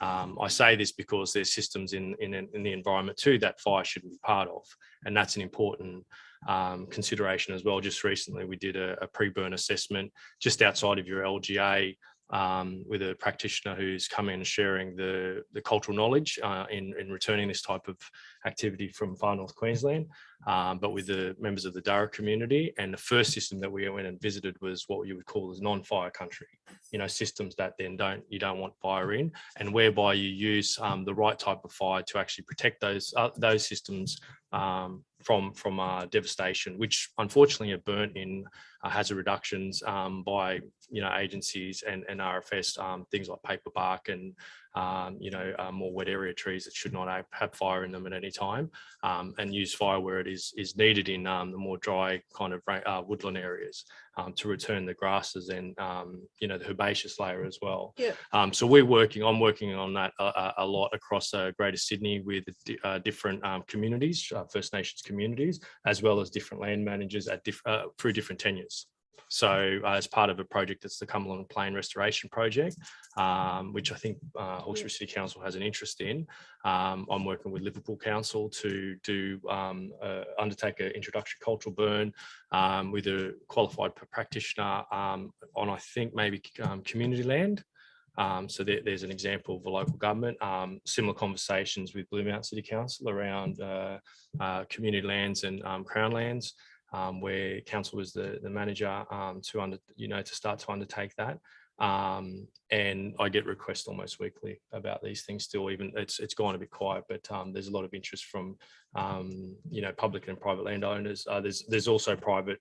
I say this because there's systems in the environment too that fire shouldn't be part of, and that's an important consideration as well. Just recently, we did a pre-burn assessment just outside of your LGA with a practitioner who's come in and sharing the cultural knowledge in returning this type of activity from far north Queensland, but with the members of the Darra community. And the first system that we went and visited was what you would call as non-fire country, you know, systems that then you don't want fire in, and whereby you use the right type of fire to actually protect those systems from devastation, which unfortunately are burnt in hazard reductions by, you know, agencies and RFS, things like paper bark and more wet area trees that should not have fire in them at any time, and use fire where it is needed in the more dry kind of woodland areas to return the grasses and the herbaceous layer as well. Yeah. So I'm working on that a lot across Greater Sydney with different communities, First Nations communities, as well as different land managers at through different tenures. So as part of a project that's the Cumberland Plain Restoration Project, which I think Hawkesbury City Council has an interest in, I'm working with Liverpool Council to undertake an introductory cultural burn with a qualified practitioner on, I think, maybe community land. So there's an example of a local government. Similar conversations with Bluemount City Council around community lands and Crown lands, where council was the manager to start to undertake that. And I get requests almost weekly about these things still. Even it's gone a bit quiet, but there's a lot of interest from public and private landowners. There's also private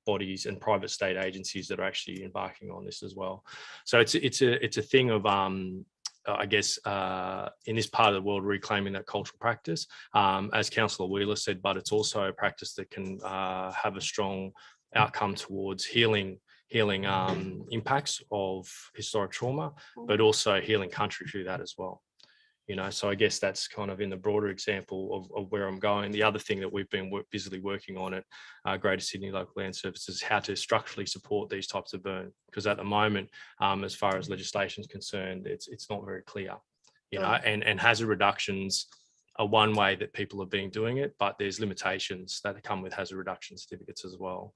bodies and private state agencies that are actually embarking on this as well. So it's a thing of I guess in this part of the world, reclaiming that cultural practice, as Councillor Wheeler said, but it's also a practice that can have a strong outcome towards healing impacts of historic trauma, but also healing country through that as well. So I guess that's kind of in the broader example of where I'm going. The other thing that we've been busily working on at Greater Sydney Local Land Services is how to structurally support these types of burn, because at the moment, as far as legislation is concerned, it's not very clear, and hazard reductions are one way that people have been doing it, but there's limitations that come with hazard reduction certificates as well.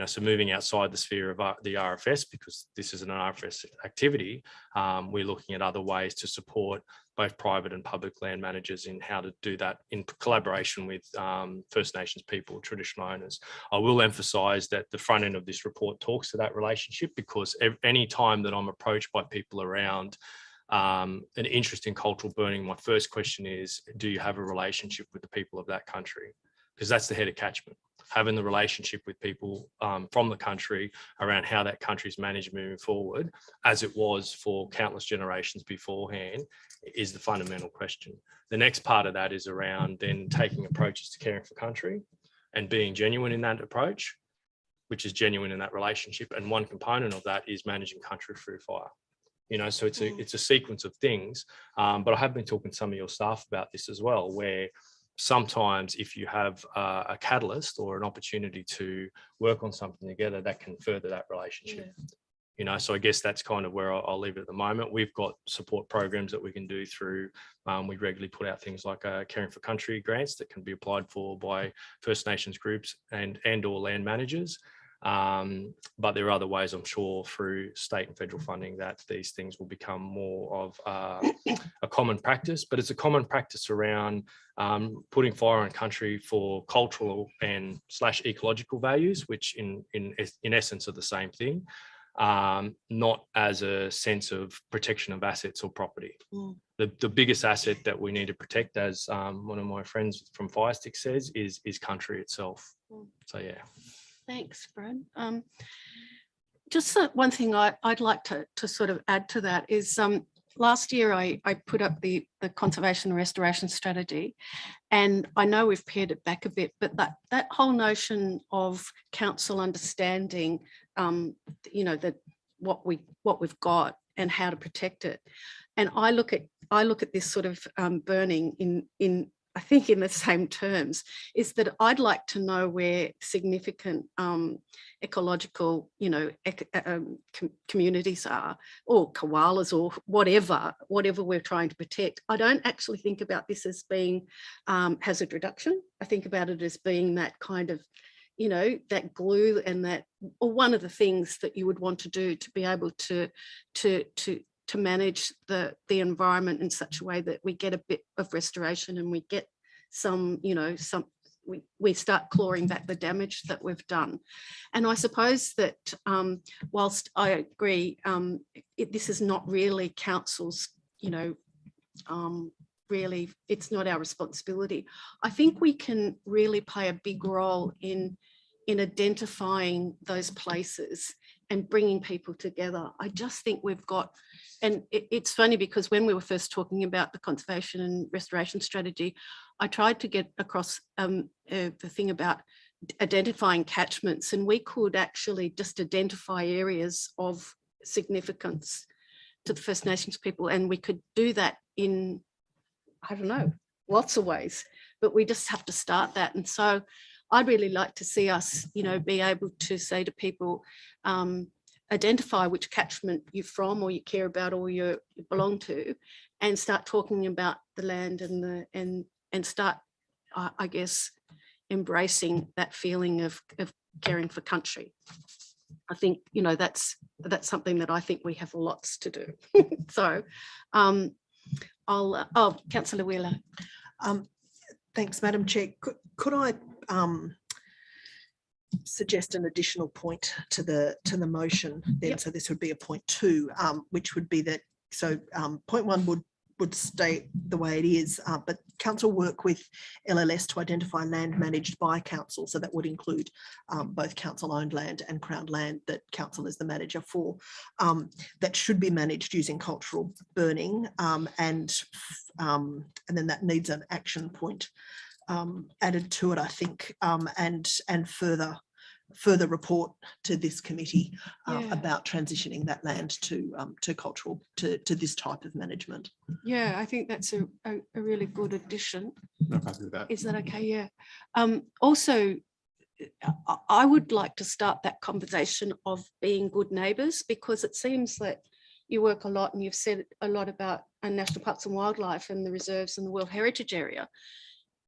So moving outside the sphere of the RFS, because this is an RFS activity, we're looking at other ways to support both private and public land managers in how to do that in collaboration with First Nations people, traditional owners. I will emphasise that the front end of this report talks to that relationship, because any time that I'm approached by people around an interest in cultural burning, my first question is, do you have a relationship with the people of that country? Because that's the head of catchment. Having the relationship with people from the country around how that country is managed moving forward, as it was for countless generations beforehand, is the fundamental question. The next part of that is around then taking approaches to caring for country and being genuine in that approach, which is genuine in that relationship. And one component of that is managing country through fire. So it's a sequence of things. But I have been talking to some of your staff about this as well, where sometimes if you have a catalyst or an opportunity to work on something together, that can further that relationship. So I guess that's kind of where I'll leave it at the moment. We've got support programs that we can do through, we regularly put out things like Caring for Country grants that can be applied for by First Nations groups and or land managers. But there are other ways, I'm sure, through state and federal funding that these things will become more of a common practice. But it's a common practice around putting fire on country for cultural and / ecological values, which in essence are the same thing, not as a sense of protection of assets or property. The biggest asset that we need to protect, as one of my friends from Fire Stick says, is country itself. So yeah. Thanks, Brad. Just one thing I'd like to sort of add to that is last year I put up the conservation and restoration strategy, and I know we've pared it back a bit, but that whole notion of council understanding, that what we've got and how to protect it, and I look at this sort of burning in I think in the same terms, is that I'd like to know where significant ecological, communities are, or koalas, or whatever we're trying to protect. I don't actually think about this as being hazard reduction. I think about it as being that kind of, that glue, and that, or one of the things that you would want to do to be able to manage the environment in such a way that we get a bit of restoration, and we get some, we start clawing back the damage that we've done. And I suppose that whilst I agree, this is not really council's, really, it's not our responsibility. I think we can really play a big role in identifying those places and bringing people together. I just think we've got, and it's funny because when we were first talking about the conservation and restoration strategy, I tried to get across the thing about identifying catchments, and we could actually just identify areas of significance to the First Nations people, and we could do that in, I don't know, lots of ways, but we just have to start that. And so I'd really like to see us, be able to say to people, identify which catchment you're from, or you care about, or you belong to, and start talking about the land and start, I guess, embracing that feeling of caring for country. I think, that's something that I think we have lots to do. So Councillor Wheeler. Thanks, Madam Chair. Could I suggest an additional point to the motion then? Yep. So this would be a point 2, which would be that, so point 1 would stay the way it is, but council work with LLS to identify land managed by council. So that would include both council owned land and Crown land that council is the manager for, that should be managed using cultural burning, and then that needs an action point added to it, I think, and further report to this committee about transitioning that land to cultural, to this type of management. Yeah, I think that's a really good addition. No, I'm happy with that. Is that okay? Yeah. Also, I would like to start that conversation of being good neighbours, because it seems that you work a lot and you've said a lot about national parks and wildlife and the reserves and the World Heritage Area,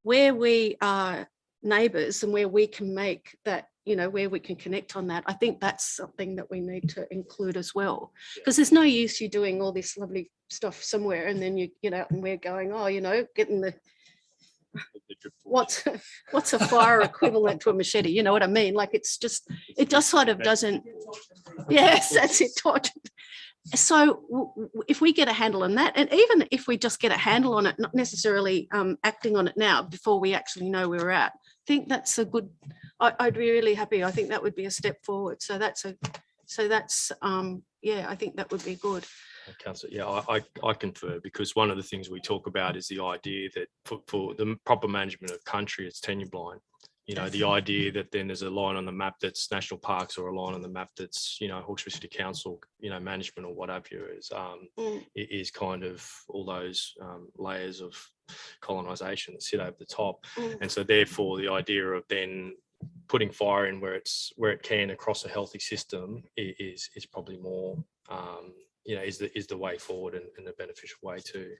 where we are neighbours and where we can make that, where we can connect on that. I think that's something that we need to include as well, because there's no use you doing all this lovely stuff somewhere and then and we're going, getting the, what's a fire equivalent to a machete? You know what I mean? Like, it's just, it just sort of doesn't, yes, that's it. So if we get a handle on that, and even if we just get a handle on it, not necessarily acting on it now before we actually know where we're at, I think that's a good, I'd be really happy. I think that would be a step forward. So that's I think that would be good. Councillor, yeah, I confer, because one of the things we talk about is the idea that for the proper management of country, it's tenure blind. The idea that then there's a line on the map that's national parks, or a line on the map that's, Hawkesbury City Council, management or what have you, it is kind of all those layers of colonisation that sit over the top. And so therefore the idea of then putting fire in where it can across a healthy system is probably more, is the way forward and the beneficial way too.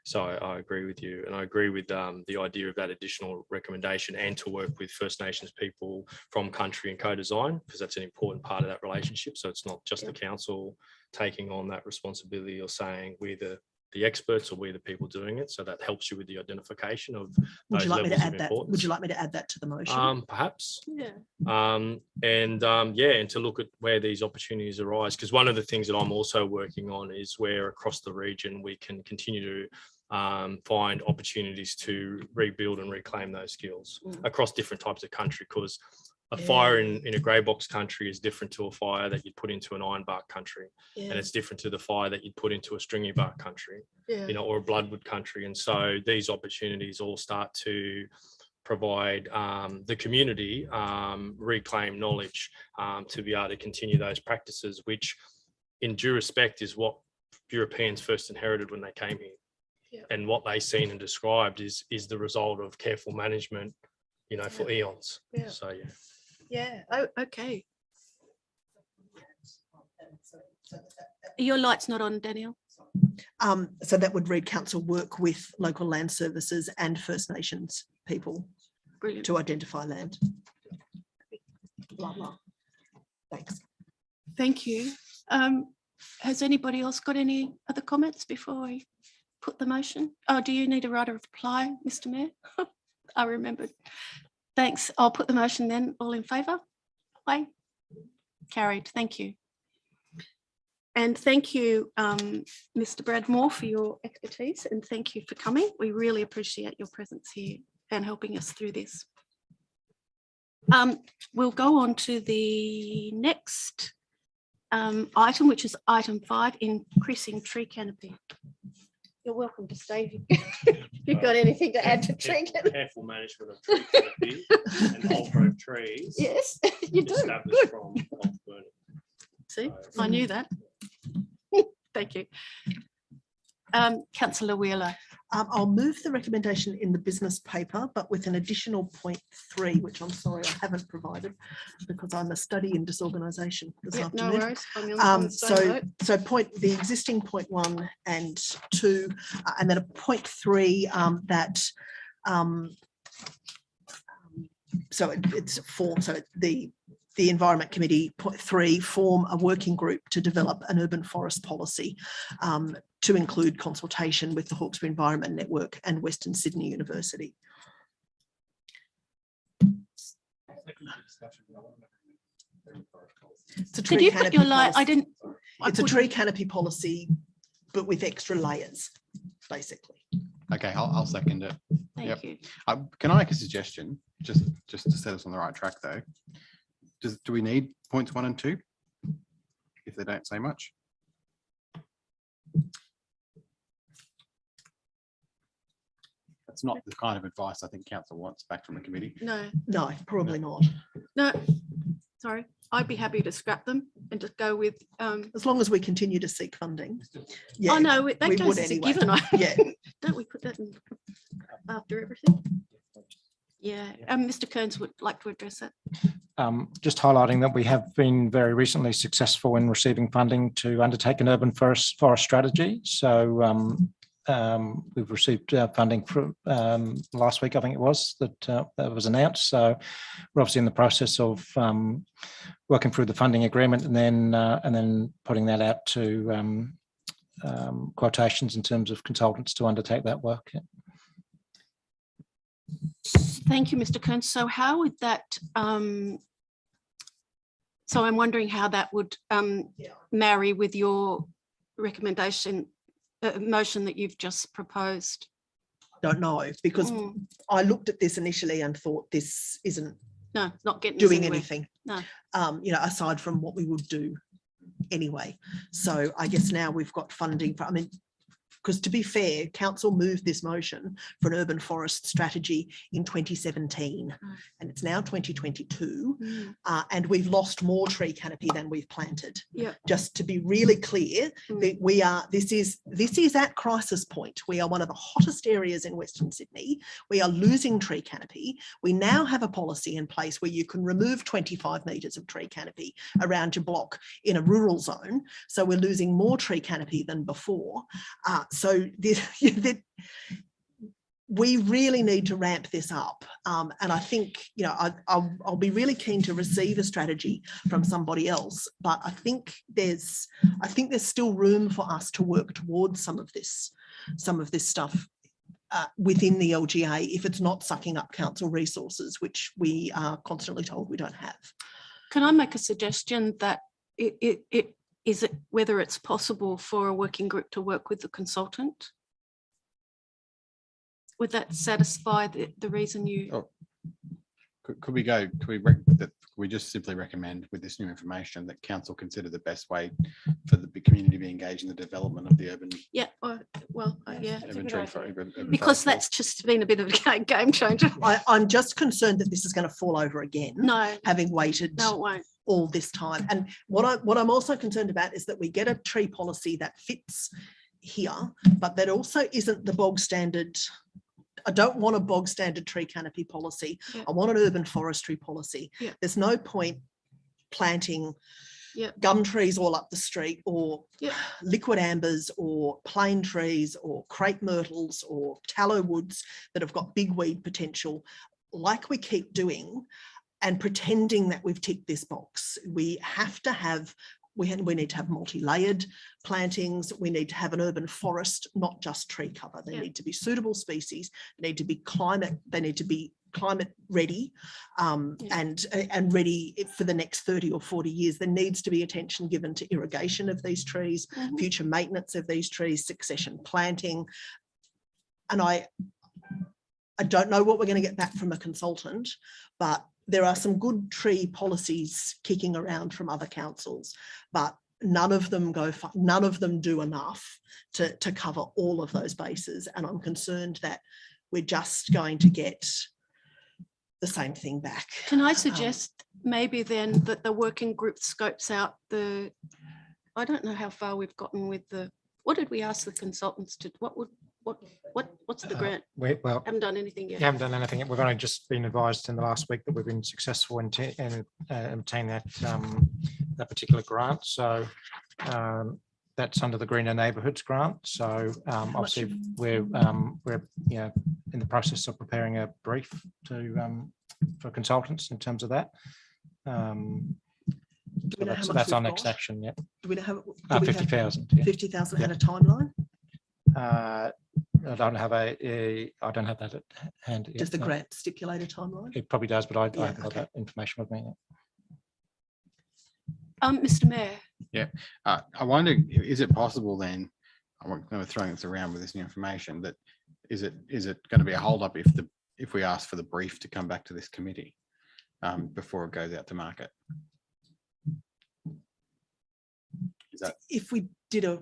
So I agree with you, and I agree with the idea of that additional recommendation, and to work with First Nations people from country and co-design, because that's an important part of that relationship. So it's not just the council taking on that responsibility or saying we're the experts or we're the people doing it. So that helps you with the identification of those levels of importance. Would you like me to add that to the motion? Perhaps. Yeah. And to look at where these opportunities arise, because one of the things that I'm also working on is where across the region we can continue to find opportunities to rebuild and reclaim those skills across different types of country, because a fire in a grey box country is different to a fire that you'd put into an ironbark country, and it's different to the fire that you'd put into a stringy bark country, or a bloodwood country. And so these opportunities all start to provide the community reclaim knowledge to be able to continue those practices, which in due respect is what Europeans first inherited when they came here. Yeah. And what they've seen and described is the result of careful management, for eons. Yeah. So, yeah. Yeah, oh, okay. Your light's not on, Danielle. So that would read council work with local land services and First Nations people Brilliant. to identify land. Blah, blah. Thanks. Thank you. Has anybody else got any other comments before I put the motion? Oh, do you need a right of reply, Mr. Mayor? I remembered. Thanks. I'll put the motion then. All in favour? Aye. Carried. Thank you. And thank you, Mr. Bradmore, for your expertise, and thank you for coming. We really appreciate your presence here and helping us through this. We'll go on to the next item, which is item 5, increasing tree canopy. You're welcome to stay if you've got anything to add to tree canopy. Careful management of tree canopy and old growth trees. Yes, you do. Established Good. from burning. See, I knew that. Thank you. Councillor Wheeler. I'll move the recommendation in the business paper, but with an additional point 3, which I'm sorry I haven't provided because I'm a study in disorganisation this Yeah, no afternoon. worries. I'm on the same boat. The existing point 1 and 2, and then a point 3 that it's formed. So the Environment Committee, point 3, form a working group to develop an urban forest policy to include consultation with the Hawkesbury Environment Network and Western Sydney University. It's a Did you put your light? I didn't. It's a tree canopy policy, but with extra layers, basically. Okay, I'll second it. Thank you. Can I make a suggestion, just to set us on the right track though? Do we need points 1 and 2? If they don't say much? That's not the kind of advice I think council wants back from the committee. No, No, probably not. no. Sorry, I'd be happy to scrap them and just go with. As long as we continue to seek funding. Yeah, Oh no, that we goes would as a anyway. given. Yeah. Don't we put that in after everything? Yeah, Mr. Kearns would like to address that. Just highlighting that we have been very recently successful in receiving funding to undertake an urban forest strategy. So we've received funding from last week, I think it was, that was announced. So we're obviously in the process of working through the funding agreement and then putting that out to quotations in terms of consultants to undertake that work. Yeah. Thank you, Mr. Kearns. So how would that, so I'm wondering how that would marry with your recommendation, motion that you've just proposed? Don't know, because I looked at this initially and thought this isn't not getting doing anywhere. anything. No. Aside from what we would do anyway. So I guess now we've got funding for, because to be fair, council moved this motion for an urban forest strategy in 2017 and it's now 2022 and we've lost more tree canopy than we've planted. Yeah. Just to be really clear, that this is at crisis point. We are one of the hottest areas in Western Sydney. We are losing tree canopy. We now have a policy in place where you can remove 25 metres of tree canopy around your block in a rural zone. So we're losing more tree canopy than before. So we really need to ramp this up. And I think, I'll be really keen to receive a strategy from somebody else, but I think there's still room for us to work towards some of this stuff within the LGA if it's not sucking up council resources, which we are constantly told we don't have. Can I make a suggestion that whether it's possible for a working group to work with the consultant? Would that satisfy the reason you? Could we just simply recommend with this new information that council consider the best way for the community to be engaged in the development of the urban? Yeah, yeah. Because that's just been a bit of a game changer. I'm just concerned that this is going to fall over again. No. Having waited. No, it won't. All this time. And what I'm also concerned about is that we get a tree policy that fits here, but that also isn't the bog standard. I don't want a bog standard tree canopy policy. Yeah. I want an urban forestry policy. Yeah. There's no point planting Yeah. gum trees all up the street, or Yeah. liquid ambers, or plane trees, or crepe myrtles, or tallow woods that have got big weed potential, like we keep doing, and pretending that we've ticked this box. We have to have, we need to have multi-layered plantings. We need to have an urban forest, not just tree cover. They Yeah. need to be suitable species. They need to be climate ready, and ready for the next 30 or 40 years. There needs to be attention given to irrigation of these trees, Mhm. future maintenance of these trees, succession planting. And I don't know what we're going to get back from a consultant, but there are some good tree policies kicking around from other councils, but none of them do enough to cover all of those bases. And I'm concerned that we're just going to get the same thing back. Can I suggest maybe then that the working group scopes out I don't know how far we've gotten with what did we ask the consultants to, what's the grant? Well, Haven't done anything you yet. haven't done anything. We've only just been advised in the last week that we've been successful in obtaining that particular grant. So that's under the Greener Neighbourhoods grant. So obviously we're in the process of preparing a brief for consultants in terms of that. Do we know how much That's our we've next got? action. Yeah, Do we know how? 50,000. Yeah. 50,000 and a timeline? I don't have that at hand. Yet, Does the no. grant stipulate a timeline? It probably does, but I Yeah, haven't got okay. that information with me yet. Mr. Mayor, I wonder, is it possible then, I'm kind of throwing this around with this new information, that is it going to be a holdup if we ask for the brief to come back to this committee before it goes out to market? Is that, If we did a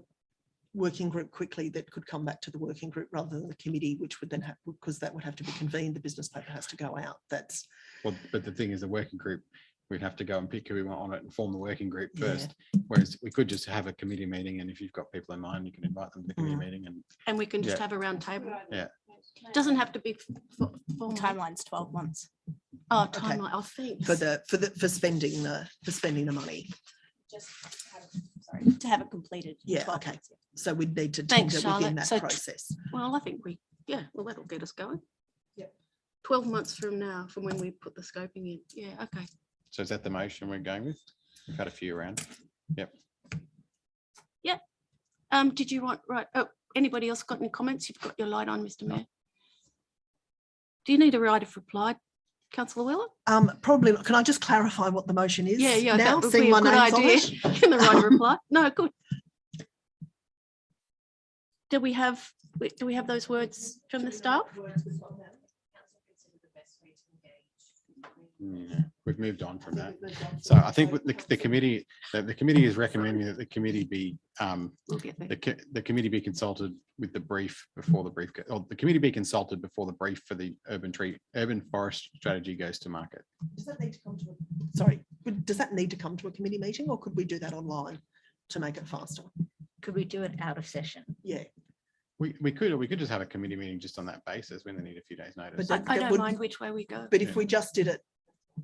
working group quickly, that could come back to the working group rather than the committee, which would then have, because that would have to be convened, the business paper has to go out. That's, well, but the thing is, the working group, we'd have to go and pick who we want on it and form the working group Yeah. first. Whereas we could just have a committee meeting, and if you've got people in mind, you can invite them to the committee meeting. And we can just Yeah. have a round table. Yeah. Doesn't have to be formal. Timeline's 12 months Oh, Okay. timeline, oh, thanks. for spending the money. just to have it completed. in Yeah, 12 okay. months. So we'd need to Thanks, tender within Charlotte. that So process. Well, I think that'll get us going. Yep. 12 months from now, from when we put the scoping in. Yeah, okay. so is that the motion we're going with? We've had a few around. Yep. Did you want, right, anybody else got any comments? You've got your light on, Mr. Mayor. Do you need a right of reply, Councillor Wheeler? Probably, can I just clarify what the motion is? Yeah, Now, that would seeing be a my good name's on idea. it? In the right of reply. No, good. Do we have those words from the staff? Yeah, we've moved on from that. So I think with the committee is recommending that the committee be We'll get there. the committee be consulted with the brief before the brief, or the committee be consulted before the brief for the urban forest strategy goes to market. Does that need to come to sorry, does that need to come to a committee meeting, or could we do that online to make it faster? Could we do it out of session? Yeah. We could, or we could just have a committee meeting just on that basis when they need a few days notice. But I that don't would- mind which way we go. But if we just did it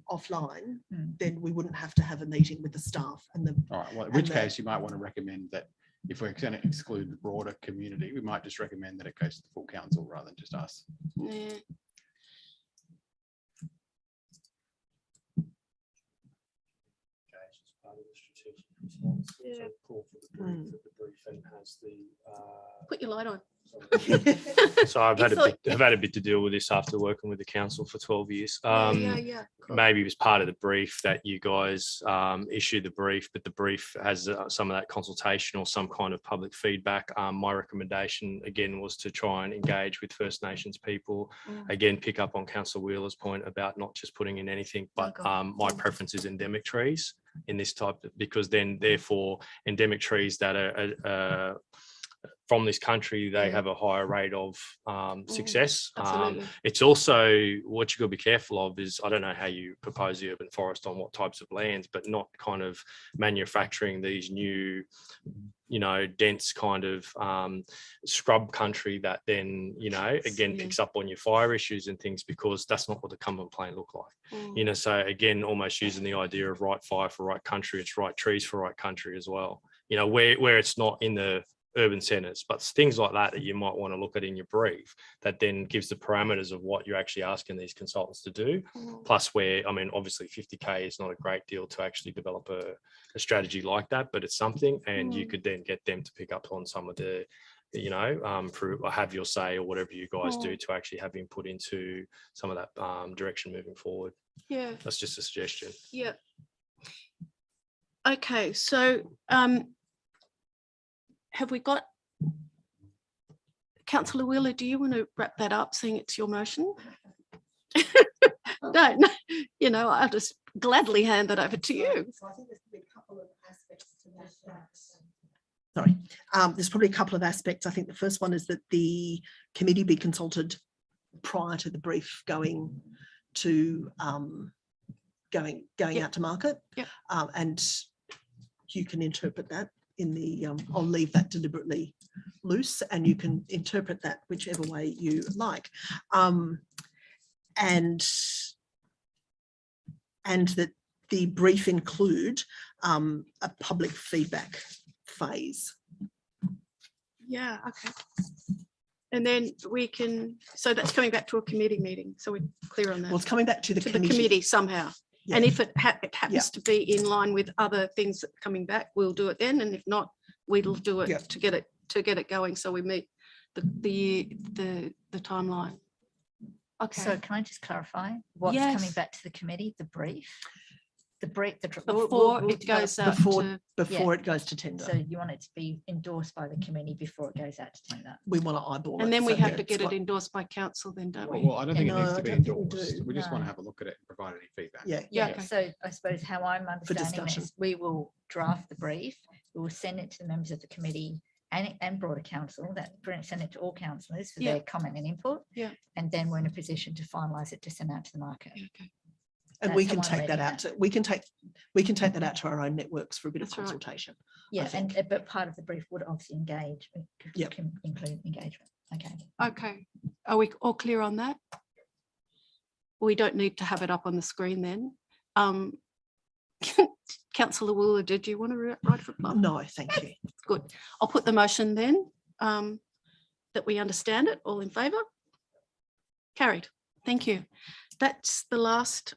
offline, then we wouldn't have to have a meeting with the staff and the, All right, well, in And which the- case you might want to recommend that if we're going to exclude the broader community, we might just recommend that it goes to the full council rather than just us. Yeah. Yeah. Put your light on. So I've You had thought- I've had a bit to deal with this after working with the council for 12 years. Yeah. Cool. Maybe it was part of the brief that you guys issued the brief, but the brief has some of that consultation or some kind of public feedback. My recommendation again was to try and engage with First Nations people. Mm. Again, pick up on Councillor Wheeler's point about not just putting in anything, but Okay. my preference is endemic trees in this type, because then therefore endemic trees that are from this country, they have a higher rate of success. absolutely. It's also what you got to be careful of is, I don't know how you propose the urban forest on what types of lands, but not kind of manufacturing these new, you know, dense kind of scrub country that then, you know, again, picks up on your fire issues and things, because that's not what the Cumberland Plain look like. You know, so again, almost using the idea of right fire for right country, it's right trees for right country as well. You know, where it's not in the urban centres, but things like that you might want to look at in your brief, that then gives the parameters of what you're actually asking these consultants to do. Plus where, I mean, obviously 50K is not a great deal to actually develop a strategy like that, but it's something, and you could then get them to pick up on some of the, you know, through or have your say or whatever you guys do to actually have input into some of that direction moving forward. Yeah. That's just a suggestion. Yeah. Okay, so have we got, Councillor Wheeler, do you want to wrap that up, seeing it's your motion? No, you know, I'll just gladly hand that over to you. So I think there's probably a couple of aspects to that. Sorry, there's probably a couple of aspects. I think the first one is that the committee be consulted prior to the brief going to going out to market. Yep. And you can interpret that in the, I'll leave that deliberately loose, and you can interpret that whichever way you like. And that the brief include a public feedback phase. Yeah, okay. And then we can, so that's coming back to a committee meeting, so we're clear on that. Well, it's coming back to the committee. Somehow. Yeah. And if it happens to be in line with other things that are coming back, we'll do it then. And if not, we'll do it Yeah. to get it going. So we meet the timeline. Okay. So can I just clarify what's Yes. coming back to the committee, the brief? Before it goes out to, Before it goes to tender. So you want it to be endorsed by the committee before it goes out to tender? We want to eyeball it. and then we so have that to get it's it got- endorsed by council then, don't we? Well, I don't think it No, needs I to be don't think we endorsed. do. We just want No. to have a look at it and provide any feedback. Yeah. Yeah, Yeah, okay. so I suppose how I'm understanding discussion. this, we will draft the brief, we will send it to the members of the committee and broader council, that send it to all councillors for Yeah. their comment and input. Yeah. And then we're in a position to finalise it to send out to the market. Okay. And we That's can how I'm take that reading out to, we can take that out to our own networks for a bit of That's right. consultation. Yeah, think. and but part of the brief would obviously engage, Yep. can include engagement. Okay. Okay. Are we all clear on that? We don't need to have it up on the screen then. Councillor Wooler, did you want to write for it? No, thank you. Good. I'll put the motion then, that we understand it. All in favour? Carried. Thank you. That's the last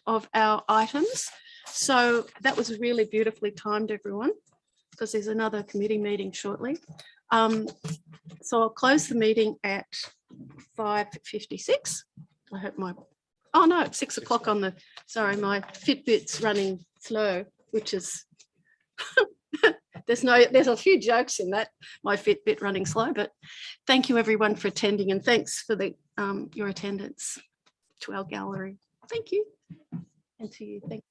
of our items. So that was really beautifully timed, everyone, because there's another committee meeting shortly. So I'll close the meeting at 5:56. I hope oh no, it's 6 o'clock on the, sorry, my Fitbit's running slow, which is, there's a few jokes in that, my Fitbit running slow, but thank you everyone for attending, and thanks for your attendance to our gallery. Thank you. And to you, thank you.